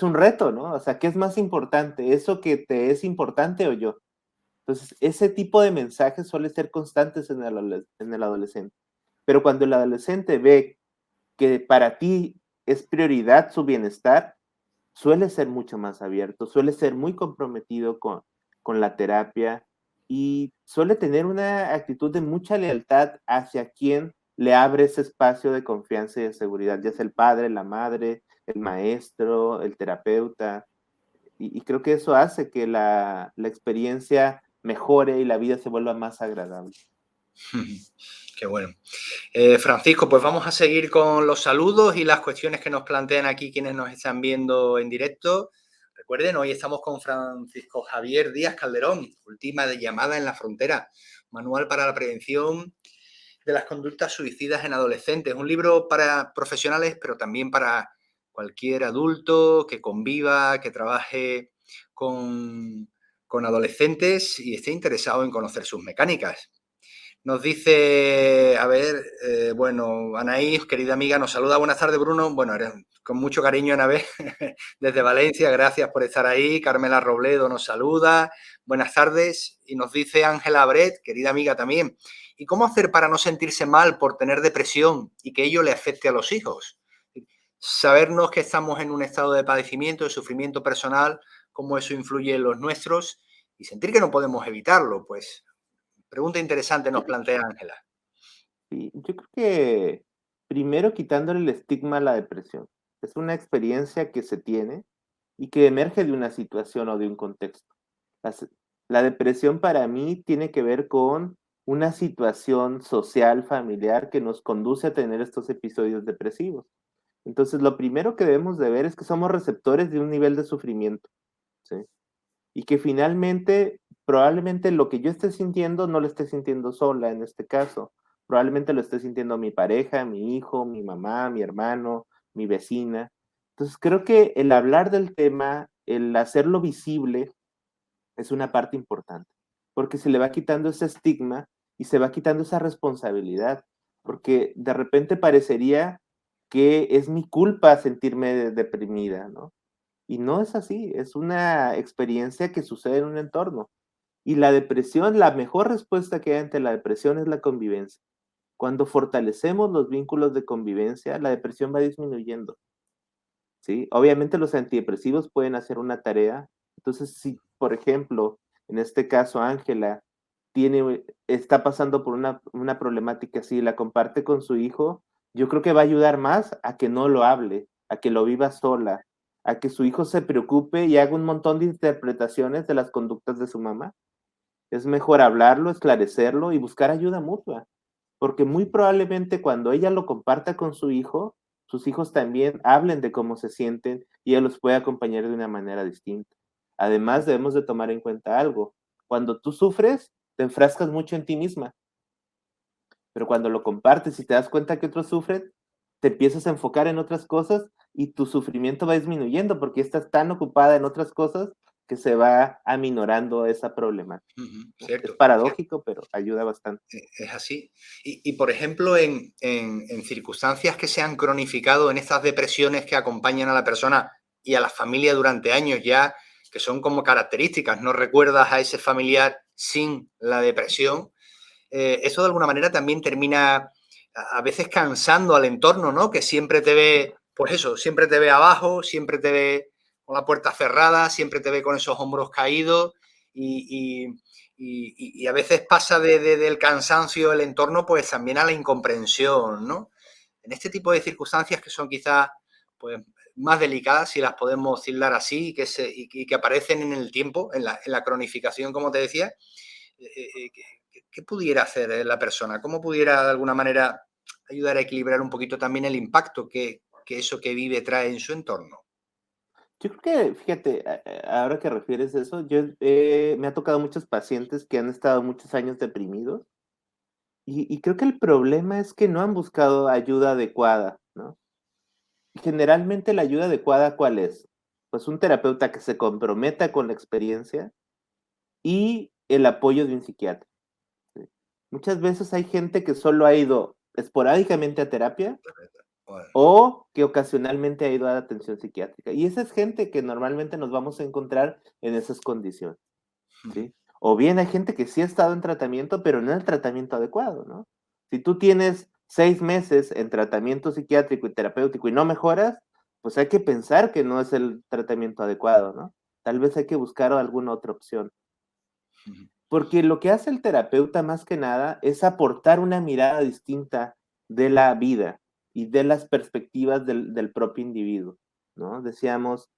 un reto, ¿no? O sea, ¿qué es más importante? ¿Eso que te es importante o yo? Entonces, ese tipo de mensajes suele ser constantes en el adolescente. Pero cuando el adolescente ve que para ti es prioridad su bienestar, suele ser mucho más abierto, suele ser muy comprometido con la terapia y suele tener una actitud de mucha lealtad hacia quien le abre ese espacio de confianza y de seguridad, ya sea el padre, la madre, el maestro, el terapeuta. Y creo que eso hace que la experiencia mejore y la vida se vuelva más agradable. Qué bueno. Francisco, pues vamos a seguir con los saludos y las cuestiones que nos plantean aquí quienes nos están viendo en directo. Recuerden, hoy estamos con Francisco Javier Díaz Calderón, última de llamada en la frontera, manual para la prevención de las conductas suicidas en adolescentes. Un libro para profesionales, pero también para cualquier adulto que conviva, que trabaje con adolescentes y esté interesado en conocer sus mecánicas. Nos dice, a ver, bueno, Anaís, querida amiga, nos saluda. Buenas tardes, Bruno. Bueno, con mucho cariño, Anabel, desde Valencia, gracias por estar ahí. Carmela Robledo nos saluda. Buenas tardes. Y nos dice Ángela Bret, querida amiga también. ¿Y cómo hacer para no sentirse mal por tener depresión y que ello le afecte a los hijos? Sabernos que estamos en un estado de padecimiento, de sufrimiento personal, cómo eso influye en los nuestros y sentir que no podemos evitarlo, pues pregunta interesante nos plantea Ángela. Sí, yo creo que primero quitándole el estigma a la depresión. Es una experiencia que se tiene y que emerge de una situación o de un contexto. Las- La depresión para mí tiene que ver con una situación social, familiar, que nos conduce a tener estos episodios depresivos. Entonces, lo primero que debemos de ver es que somos receptores de un nivel de sufrimiento, ¿sí? Y que finalmente, probablemente lo que yo esté sintiendo no lo esté sintiendo sola en este caso. Probablemente lo esté sintiendo mi pareja, mi hijo, mi mamá, mi hermano, mi vecina. Entonces creo que el hablar del tema, el hacerlo visible, es una parte importante, porque se le va quitando ese estigma y se va quitando esa responsabilidad, porque de repente parecería que es mi culpa sentirme deprimida, ¿no? Y no es así, es una experiencia que sucede en un entorno. Y la depresión, la mejor respuesta que hay ante la depresión es la convivencia. Cuando fortalecemos los vínculos de convivencia, la depresión va disminuyendo, ¿sí? Obviamente los antidepresivos pueden hacer una tarea. Entonces, si, por ejemplo, en este caso Ángela está pasando por una problemática así, la comparte con su hijo, yo creo que va a ayudar más a que no lo hable, a que lo viva sola, a que su hijo se preocupe y haga un montón de interpretaciones de las conductas de su mamá. Es mejor hablarlo, esclarecerlo y buscar ayuda mutua, porque muy probablemente cuando ella lo comparta con su hijo, sus hijos también hablen de cómo se sienten y ella los puede acompañar de una manera distinta. Además, debemos de tomar en cuenta algo. Cuando tú sufres, te enfrascas mucho en ti misma, pero cuando lo compartes y te das cuenta que otros sufren, te empiezas a enfocar en otras cosas y tu sufrimiento va disminuyendo porque estás tan ocupada en otras cosas que se va aminorando esa problemática, Ujú, ¿no? Es cierto, cierto. paradójico, pero ayuda bastante. Es así. Por ejemplo, en circunstancias que se han cronificado, en estas depresiones que acompañan a la persona y a la familia durante años ya, que son como características, no recuerdas a ese familiar sin la depresión, eso de alguna manera también termina a veces cansando al entorno, ¿no? Que siempre te ve, pues eso, siempre te ve abajo, siempre te ve con la puerta cerrada, siempre te ve con esos hombros caídos y, y a veces pasa del cansancio del entorno pues también a la incomprensión, ¿no? En este tipo de circunstancias que son quizás pues, más delicadas, si las podemos tildar así, y que aparecen en el tiempo, en la cronificación, como te decía, ¿qué pudiera hacer la persona? ¿Cómo pudiera de alguna manera ayudar a equilibrar un poquito también el impacto que eso que vive trae en su entorno? Yo creo que, fíjate, ahora que refieres eso, me ha tocado muchos pacientes que han estado muchos años deprimidos y creo que el problema es que no han buscado ayuda adecuada, ¿no? Generalmente la ayuda adecuada, ¿cuál es? Pues un terapeuta que se comprometa con la experiencia y el apoyo de un psiquiatra. ¿Sí? Muchas veces hay gente que solo ha ido esporádicamente a terapia Bueno, o que ocasionalmente ha ido a atención psiquiátrica. Y esa es gente que normalmente nos vamos a encontrar en esas condiciones, ¿sí? O bien hay gente que sí ha estado en tratamiento, pero no en el tratamiento adecuado, ¿no? Si tú tienes 6 meses en tratamiento psiquiátrico y terapéutico y no mejoras, pues hay que pensar que no es el tratamiento adecuado, ¿no? Tal vez hay que buscar alguna otra opción. Porque lo que hace el terapeuta más que nada es aportar una mirada distinta de la vida y de las perspectivas del propio individuo, ¿no? Decíamos,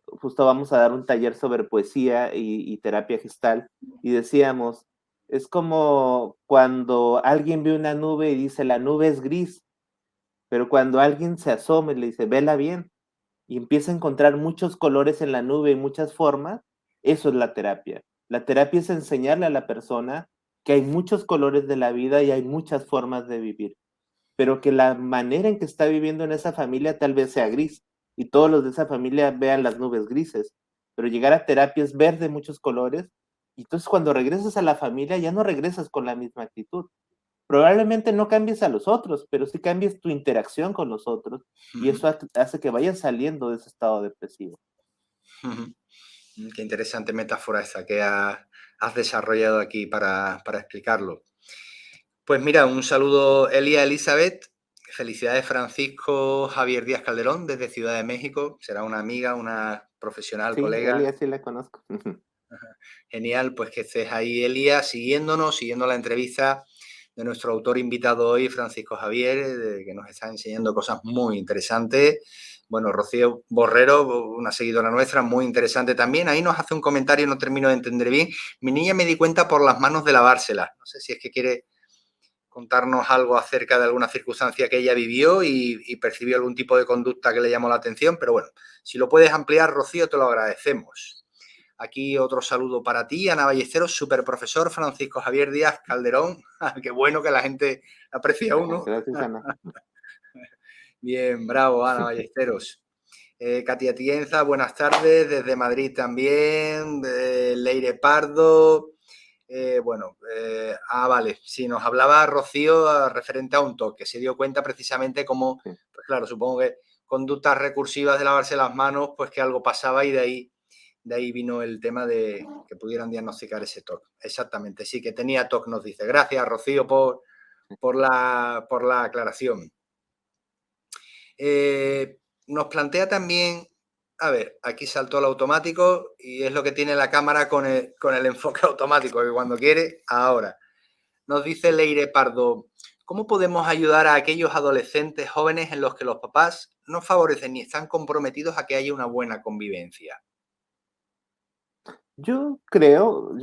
justo vamos a dar un taller sobre poesía y terapia gestal, y decíamos, es como cuando alguien ve una nube y dice, la nube es gris, pero cuando alguien se asoma y le dice, vela bien, y empieza a encontrar muchos colores en la nube y muchas formas, eso es la terapia. La terapia es enseñarle a la persona que hay muchos colores de la vida y hay muchas formas de vivir, pero que la manera en que está viviendo en esa familia tal vez sea gris y todos los de esa familia vean las nubes grises, pero llegar a terapia es ver de muchos colores y entonces cuando regresas a la familia ya no regresas con la misma actitud. Probablemente no cambies a los otros, pero sí cambies tu interacción con los otros y eso hace que vayas saliendo de ese estado depresivo. Qué interesante metáfora esta que has desarrollado aquí para explicarlo. Pues mira, un saludo Elia Elizabeth. Felicidades Francisco Javier Díaz Calderón desde Ciudad de México. Será una amiga, una profesional, Sí, colega. Elia sí la conozco. Genial, pues que estés ahí, Elia, siguiéndonos, siguiendo la entrevista de nuestro autor invitado hoy, Francisco Javier, que nos está enseñando cosas muy interesantes. Bueno, Rocío Borrero, una seguidora nuestra, muy interesante también. Ahí nos hace un comentario, no termino de entender bien. Mi niña me di cuenta por las manos de lavárselas. No sé si es que quiere contarnos algo acerca de alguna circunstancia que ella vivió y percibió algún tipo de conducta que le llamó la atención, pero bueno, si lo puedes ampliar, Rocío, te lo agradecemos. Aquí otro saludo para ti, Ana Ballesteros, super profesor Francisco Javier Díaz Calderón. Qué bueno que la gente aprecia a uno. Gracias, Ana. Bien, bravo, Ana Ballesteros. Katia Tienza, buenas tardes, desde Madrid también. Leire Pardo. Vale, sí, nos hablaba Rocío referente a un toque. Se dio cuenta precisamente como, Sí. pues claro, supongo que conductas recursivas de lavarse las manos, pues que algo pasaba y de ahí vino el tema de que pudieran diagnosticar ese TOC. Exactamente, sí, que tenía TOC, nos dice. Gracias, Rocío, por la aclaración. Nos plantea también, a ver, aquí saltó el automático y es lo que tiene la cámara con el enfoque automático, que cuando quiere, ahora. Nos dice Leire Pardo, ¿cómo podemos ayudar a aquellos adolescentes jóvenes en los que los papás no favorecen ni están comprometidos a que haya una buena convivencia? Yo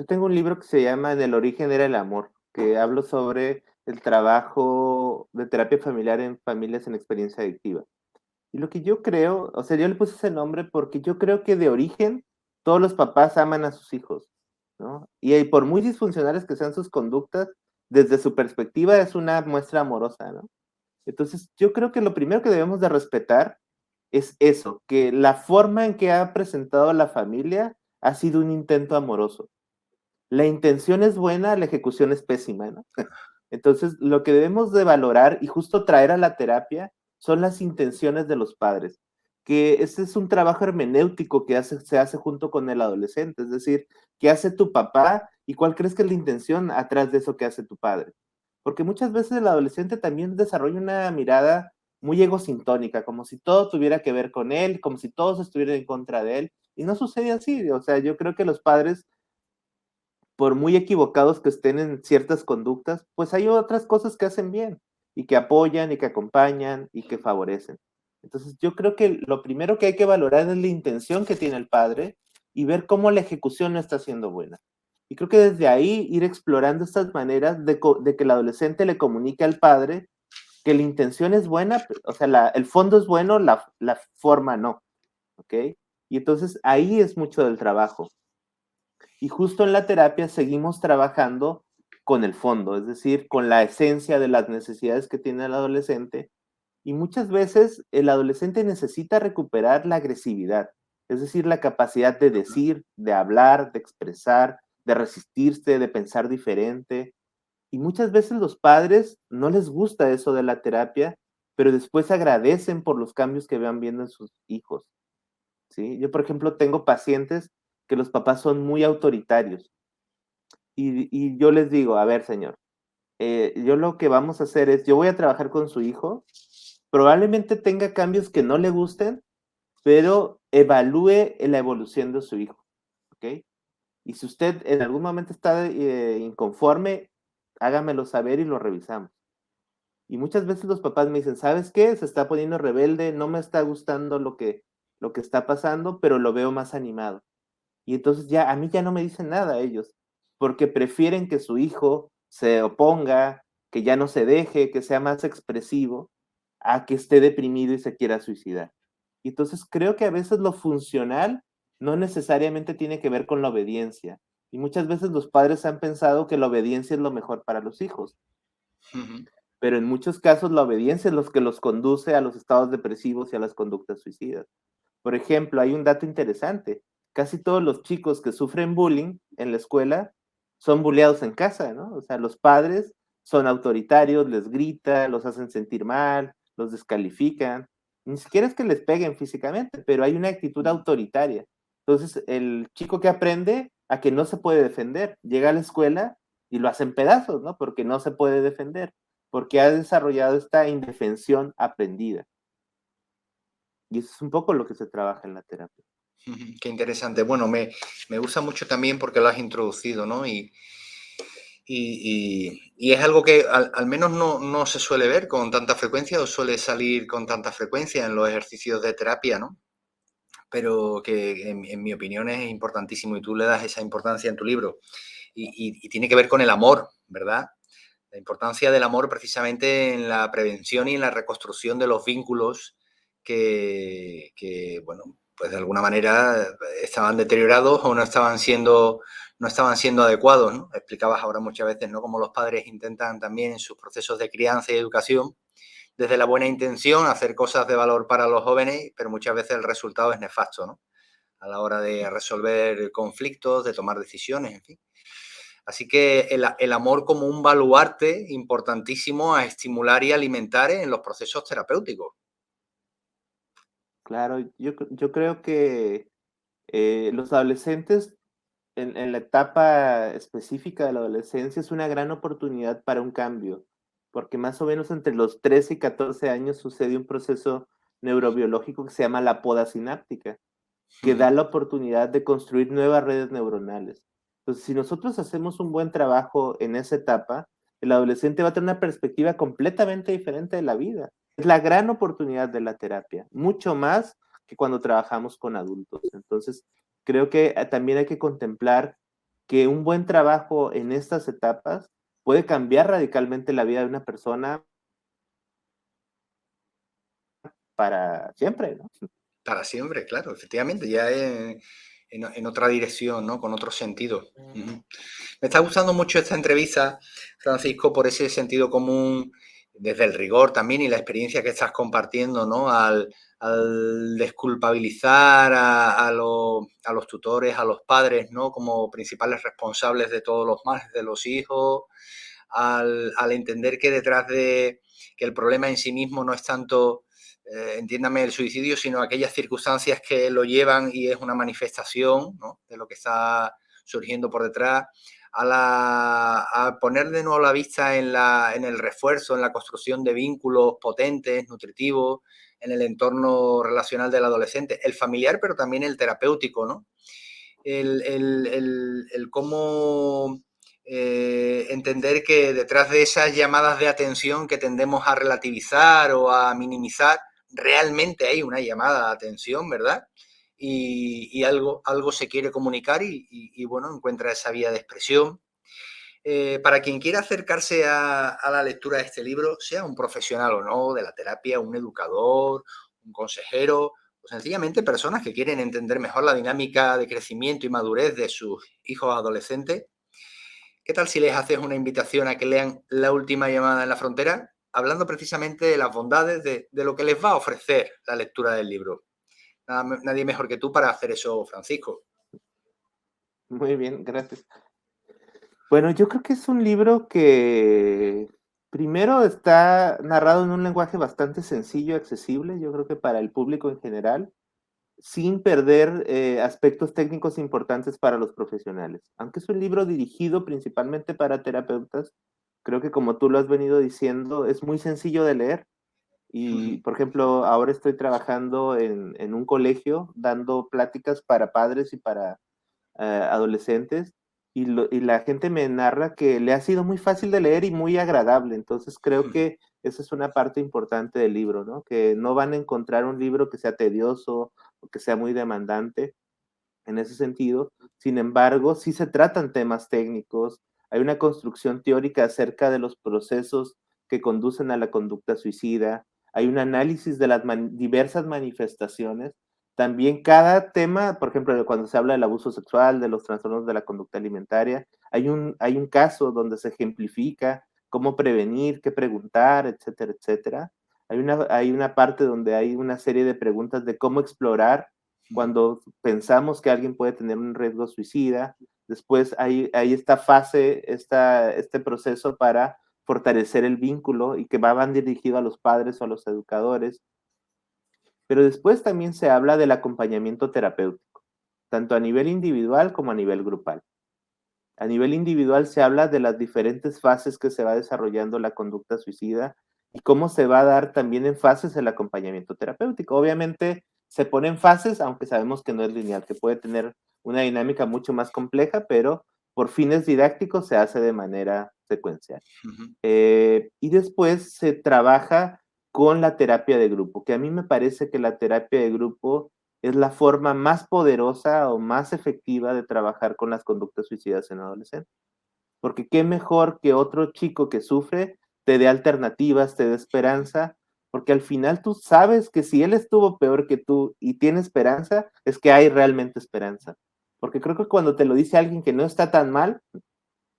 tengo un libro que se llama En el origen era el amor, que hablo sobre el trabajo de terapia familiar en familias en experiencia adictiva. Y lo que yo creo, o sea, yo le puse ese nombre porque yo creo que de origen todos los papás aman a sus hijos, ¿no? Y por muy disfuncionales que sean sus conductas, desde su perspectiva es una muestra amorosa, ¿no? Entonces, yo creo que lo primero que debemos de respetar es eso, que la forma en que ha presentado la familia ha sido un intento amoroso. La intención es buena, la ejecución es pésima, ¿no? Entonces, lo que debemos de valorar y justo traer a la terapia son las intenciones de los padres, que ese es un trabajo hermenéutico que se hace junto con el adolescente, es decir, ¿qué hace tu papá y cuál crees que es la intención atrás de eso que hace tu padre? Porque muchas veces el adolescente también desarrolla una mirada muy egosintónica, como si todo tuviera que ver con él, como si todos estuvieran en contra de él, y no sucede así, o sea, yo creo que los padres por muy equivocados que estén en ciertas conductas, pues hay otras cosas que hacen bien y que apoyan y que acompañan y que favorecen. Entonces yo creo que lo primero que hay que valorar es la intención que tiene el padre y ver cómo la ejecución no está siendo buena. Y creo que desde ahí ir explorando estas maneras de que el adolescente le comunique al padre que la intención es buena, o sea, el fondo es bueno, la forma no, ¿ok? Y entonces ahí es mucho del trabajo. Y justo en la terapia seguimos trabajando con el fondo, es decir, con la esencia de las necesidades que tiene el adolescente. Y muchas veces el adolescente necesita recuperar la agresividad, es decir, la capacidad de decir, de hablar, de expresar, de resistirse, de pensar diferente. Y muchas veces los padres no les gusta eso de la terapia, pero después agradecen por los cambios que van viendo en sus hijos. ¿Sí? Yo, por ejemplo, tengo pacientes que los papás son muy autoritarios y yo les digo, a ver, señor, yo lo que vamos a hacer es, yo voy a trabajar con su hijo, probablemente tenga cambios que no le gusten, pero evalúe la evolución de su hijo, ¿ok? Y si usted en algún momento está inconforme, hágamelo saber y lo revisamos. Y muchas veces los papás me dicen, ¿sabes qué? Se está poniendo rebelde, no me está gustando lo que está pasando, pero lo veo más animado. Y entonces ya a mí ya no me dicen nada ellos, porque prefieren que su hijo se oponga, que ya no se deje, que sea más expresivo, a que esté deprimido y se quiera suicidar. Y entonces creo que a veces lo funcional no necesariamente tiene que ver con la obediencia. Y muchas veces los padres han pensado que la obediencia es lo mejor para los hijos, Ujú. pero en muchos casos la obediencia es lo que los conduce a los estados depresivos y a las conductas suicidas. Por ejemplo, hay un dato interesante. Casi todos los chicos que sufren bullying en la escuela son bulleados en casa, ¿no? O sea, los padres son autoritarios, les gritan, los hacen sentir mal, los descalifican. Ni siquiera es que les peguen físicamente, pero hay una actitud autoritaria. Entonces, el chico que aprende a que no se puede defender, llega a la escuela y lo hacen pedazos, ¿no? Porque no se puede defender, porque ha desarrollado esta indefensión aprendida. Y eso es un poco lo que se trabaja en la terapia. Ujú, qué interesante. Bueno, me gusta mucho también porque lo has introducido, ¿no? Y es algo que al menos no se suele ver con tanta frecuencia o suele salir con tanta frecuencia en los ejercicios de terapia, ¿no? Pero que en mi opinión es importantísimo y tú le das esa importancia en tu libro. Y tiene que ver con el amor, ¿verdad? La importancia del amor precisamente en la prevención y en la reconstrucción de los vínculos que bueno, pues de alguna manera estaban deteriorados o no estaban siendo adecuados, ¿no? Explicabas ahora muchas veces, ¿no? Cómo los padres intentan también en sus procesos de crianza y educación, desde la buena intención, hacer cosas de valor para los jóvenes, pero muchas veces el resultado es nefasto, ¿no? A la hora de resolver conflictos, de tomar decisiones, en fin. Así que el amor como un baluarte importantísimo a estimular y alimentar en los procesos terapéuticos. Claro, yo creo que los adolescentes en la etapa específica de la adolescencia es una gran oportunidad para un cambio, porque más o menos entre los 13 y 14 años sucede un proceso neurobiológico que se llama la poda sináptica, que da Ujú. la oportunidad de construir nuevas redes neuronales. Entonces, si nosotros hacemos un buen trabajo en esa etapa, el adolescente va a tener una perspectiva completamente diferente de la vida. Es la gran oportunidad de la terapia, mucho más que cuando trabajamos con adultos. Entonces, creo que también hay que contemplar que un buen trabajo en estas etapas puede cambiar radicalmente la vida de una persona para siempre, ¿no? Para siempre, claro, efectivamente, ya en otra dirección, ¿no? Con otro sentido. Ujú. Me está gustando mucho esta entrevista, Francisco, por ese sentido común desde el rigor también y la experiencia que estás compartiendo, ¿no? Al desculpabilizar a los tutores, a los padres, ¿no? Como principales responsables de todos los males de los hijos, al entender que detrás de que el problema en sí mismo no es tanto, entiéndame, el suicidio, sino aquellas circunstancias que lo llevan y es una manifestación, ¿no? De lo que está surgiendo por detrás, a poner de nuevo la vista en el refuerzo, en la construcción de vínculos potentes, nutritivos, en el entorno relacional del adolescente, el familiar, pero también el terapéutico, ¿no? El cómo entender que detrás de esas llamadas de atención que tendemos a relativizar o a minimizar, realmente hay una llamada de atención, ¿verdad? Y algo se quiere comunicar y, bueno, encuentra esa vía de expresión. Para quien quiera acercarse a la lectura de este libro, sea un profesional o no de la terapia, un educador, un consejero, o sencillamente personas que quieren entender mejor la dinámica de crecimiento y madurez de sus hijos adolescentes, ¿qué tal si les haces una invitación a que lean La última llamada en la frontera? Hablando precisamente de las bondades de lo que les va a ofrecer la lectura del libro. Nadie mejor que tú para hacer eso, Francisco. Muy bien, gracias. Bueno, yo creo que es un libro que primero está narrado en un lenguaje bastante sencillo, accesible, yo creo que para el público en general, sin perder aspectos técnicos importantes para los profesionales. Aunque es un libro dirigido principalmente para terapeutas, creo que como tú lo has venido diciendo, es muy sencillo de leer. Y, por ejemplo, ahora estoy trabajando en un colegio dando pláticas para padres y para adolescentes y la gente me narra que le ha sido muy fácil de leer y muy agradable. Entonces creo que esa es una parte importante del libro, ¿no? Que no van a encontrar un libro que sea tedioso o que sea muy demandante en ese sentido. Sin embargo, sí se tratan temas técnicos, hay una construcción teórica acerca de los procesos que conducen a la conducta suicida, hay un análisis de las diversas manifestaciones. También cada tema, por ejemplo, cuando se habla del abuso sexual, de los trastornos de la conducta alimentaria, hay un caso donde se ejemplifica cómo prevenir, qué preguntar, etcétera, etcétera. Hay una parte donde hay una serie de preguntas de cómo explorar cuando pensamos que alguien puede tener un riesgo suicida. Después hay esta fase, este proceso para fortalecer el vínculo y que van dirigido a los padres o a los educadores. Pero después también se habla del acompañamiento terapéutico, tanto a nivel individual como a nivel grupal. A nivel individual se habla de las diferentes fases que se va desarrollando la conducta suicida y cómo se va a dar también en fases el acompañamiento terapéutico. Obviamente se pone en fases, aunque sabemos que no es lineal, que puede tener una dinámica mucho más compleja, pero por fines didácticos se hace de manera secuencial. Y después se trabaja con la terapia de grupo, que a mí me parece que la terapia de grupo es la forma más poderosa o más efectiva de trabajar con las conductas suicidas en adolescentes. Porque qué mejor que otro chico que sufre te dé alternativas, te dé esperanza, porque al final tú sabes que si él estuvo peor que tú y tiene esperanza, es que hay realmente esperanza. Porque creo que cuando te lo dice alguien que no está tan mal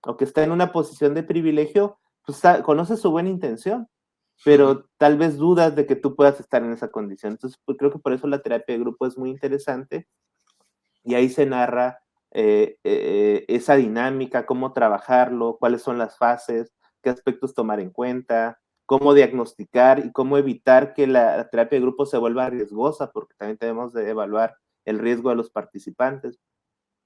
o que está en una posición de privilegio, pues conoces su buena intención, pero tal vez dudas de que tú puedas estar en esa condición. Entonces, pues, creo que por eso la terapia de grupo es muy interesante y ahí se narra esa dinámica, cómo trabajarlo, cuáles son las fases, qué aspectos tomar en cuenta, cómo diagnosticar y cómo evitar que la terapia de grupo se vuelva riesgosa, porque también tenemos de evaluar el riesgo de los participantes.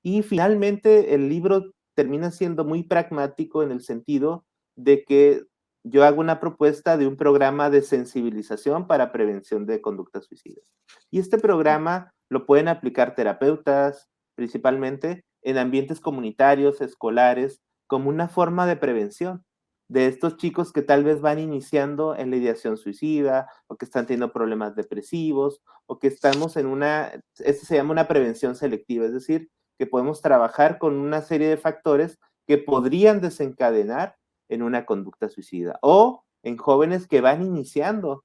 Y finalmente el libro termina siendo muy pragmático en el sentido de que yo hago una propuesta de un programa de sensibilización para prevención de conductas suicidas. Y este programa lo pueden aplicar terapeutas, principalmente en ambientes comunitarios, escolares, como una forma de prevención de estos chicos que tal vez van iniciando en la ideación suicida o que están teniendo problemas depresivos o que estamos en esto se llama una prevención selectiva, es decir, que podemos trabajar con una serie de factores que podrían desencadenar en una conducta suicida o en jóvenes que van iniciando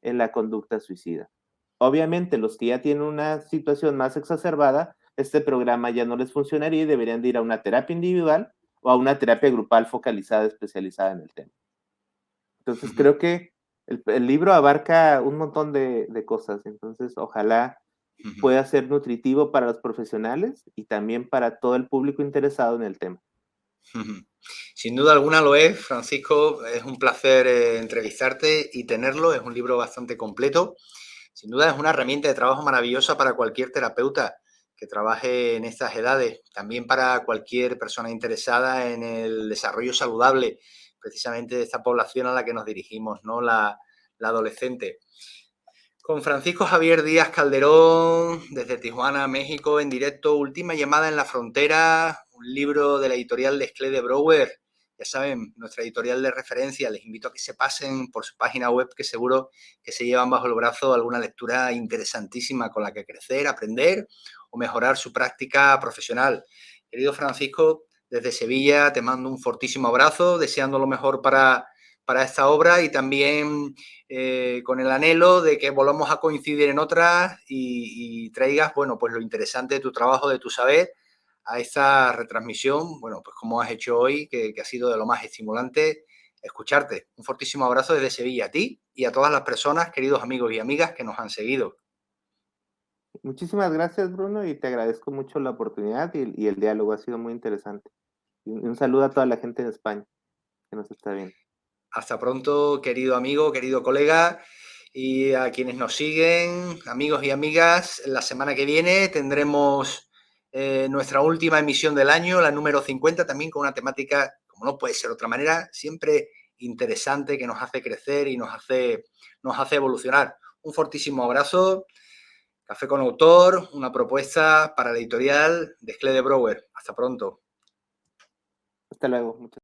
en la conducta suicida. Obviamente, los que ya tienen una situación más exacerbada, este programa ya no les funcionaría y deberían de ir a una terapia individual o a una terapia grupal focalizada, especializada en el tema. Entonces, creo que el libro abarca un montón de cosas, entonces, ojalá pueda ser nutritivo para los profesionales y también para todo el público interesado en el tema. Sin duda alguna lo es, Francisco. Es un placer entrevistarte y tenerlo. Es un libro bastante completo. Sin duda es una herramienta de trabajo maravillosa para cualquier terapeuta que trabaje en estas edades. También para cualquier persona interesada en el desarrollo saludable, precisamente de esta población a la que nos dirigimos, ¿no? La adolescente. Con Francisco Javier Díaz Calderón, desde Tijuana, México, en directo, Última llamada en la frontera, un libro de la editorial de Esclé de Brouwer. Ya saben, nuestra editorial de referencia. Les invito a que se pasen por su página web, que seguro que se llevan bajo el brazo alguna lectura interesantísima con la que crecer, aprender o mejorar su práctica profesional. Querido Francisco, desde Sevilla te mando un fortísimo abrazo, deseando lo mejor para esta obra y también con el anhelo de que volvamos a coincidir en otras y traigas, bueno, pues lo interesante de tu trabajo, de tu saber a esta retransmisión, bueno, pues como has hecho hoy, que ha sido de lo más estimulante escucharte. Un fortísimo abrazo desde Sevilla a ti y a todas las personas, queridos amigos y amigas que nos han seguido. Muchísimas gracias, Bruno, y te agradezco mucho la oportunidad y el diálogo ha sido muy interesante. Y un saludo a toda la gente en España que nos está viendo. Hasta pronto, querido amigo, querido colega, y a quienes nos siguen, amigos y amigas, la semana que viene tendremos nuestra última emisión del año, la número 50, también con una temática, como no puede ser de otra manera, siempre interesante, que nos hace crecer y nos hace evolucionar. Un fortísimo abrazo. Café con autor, una propuesta para la editorial de Esclé de Brouwer. Hasta pronto. Hasta luego. Muchas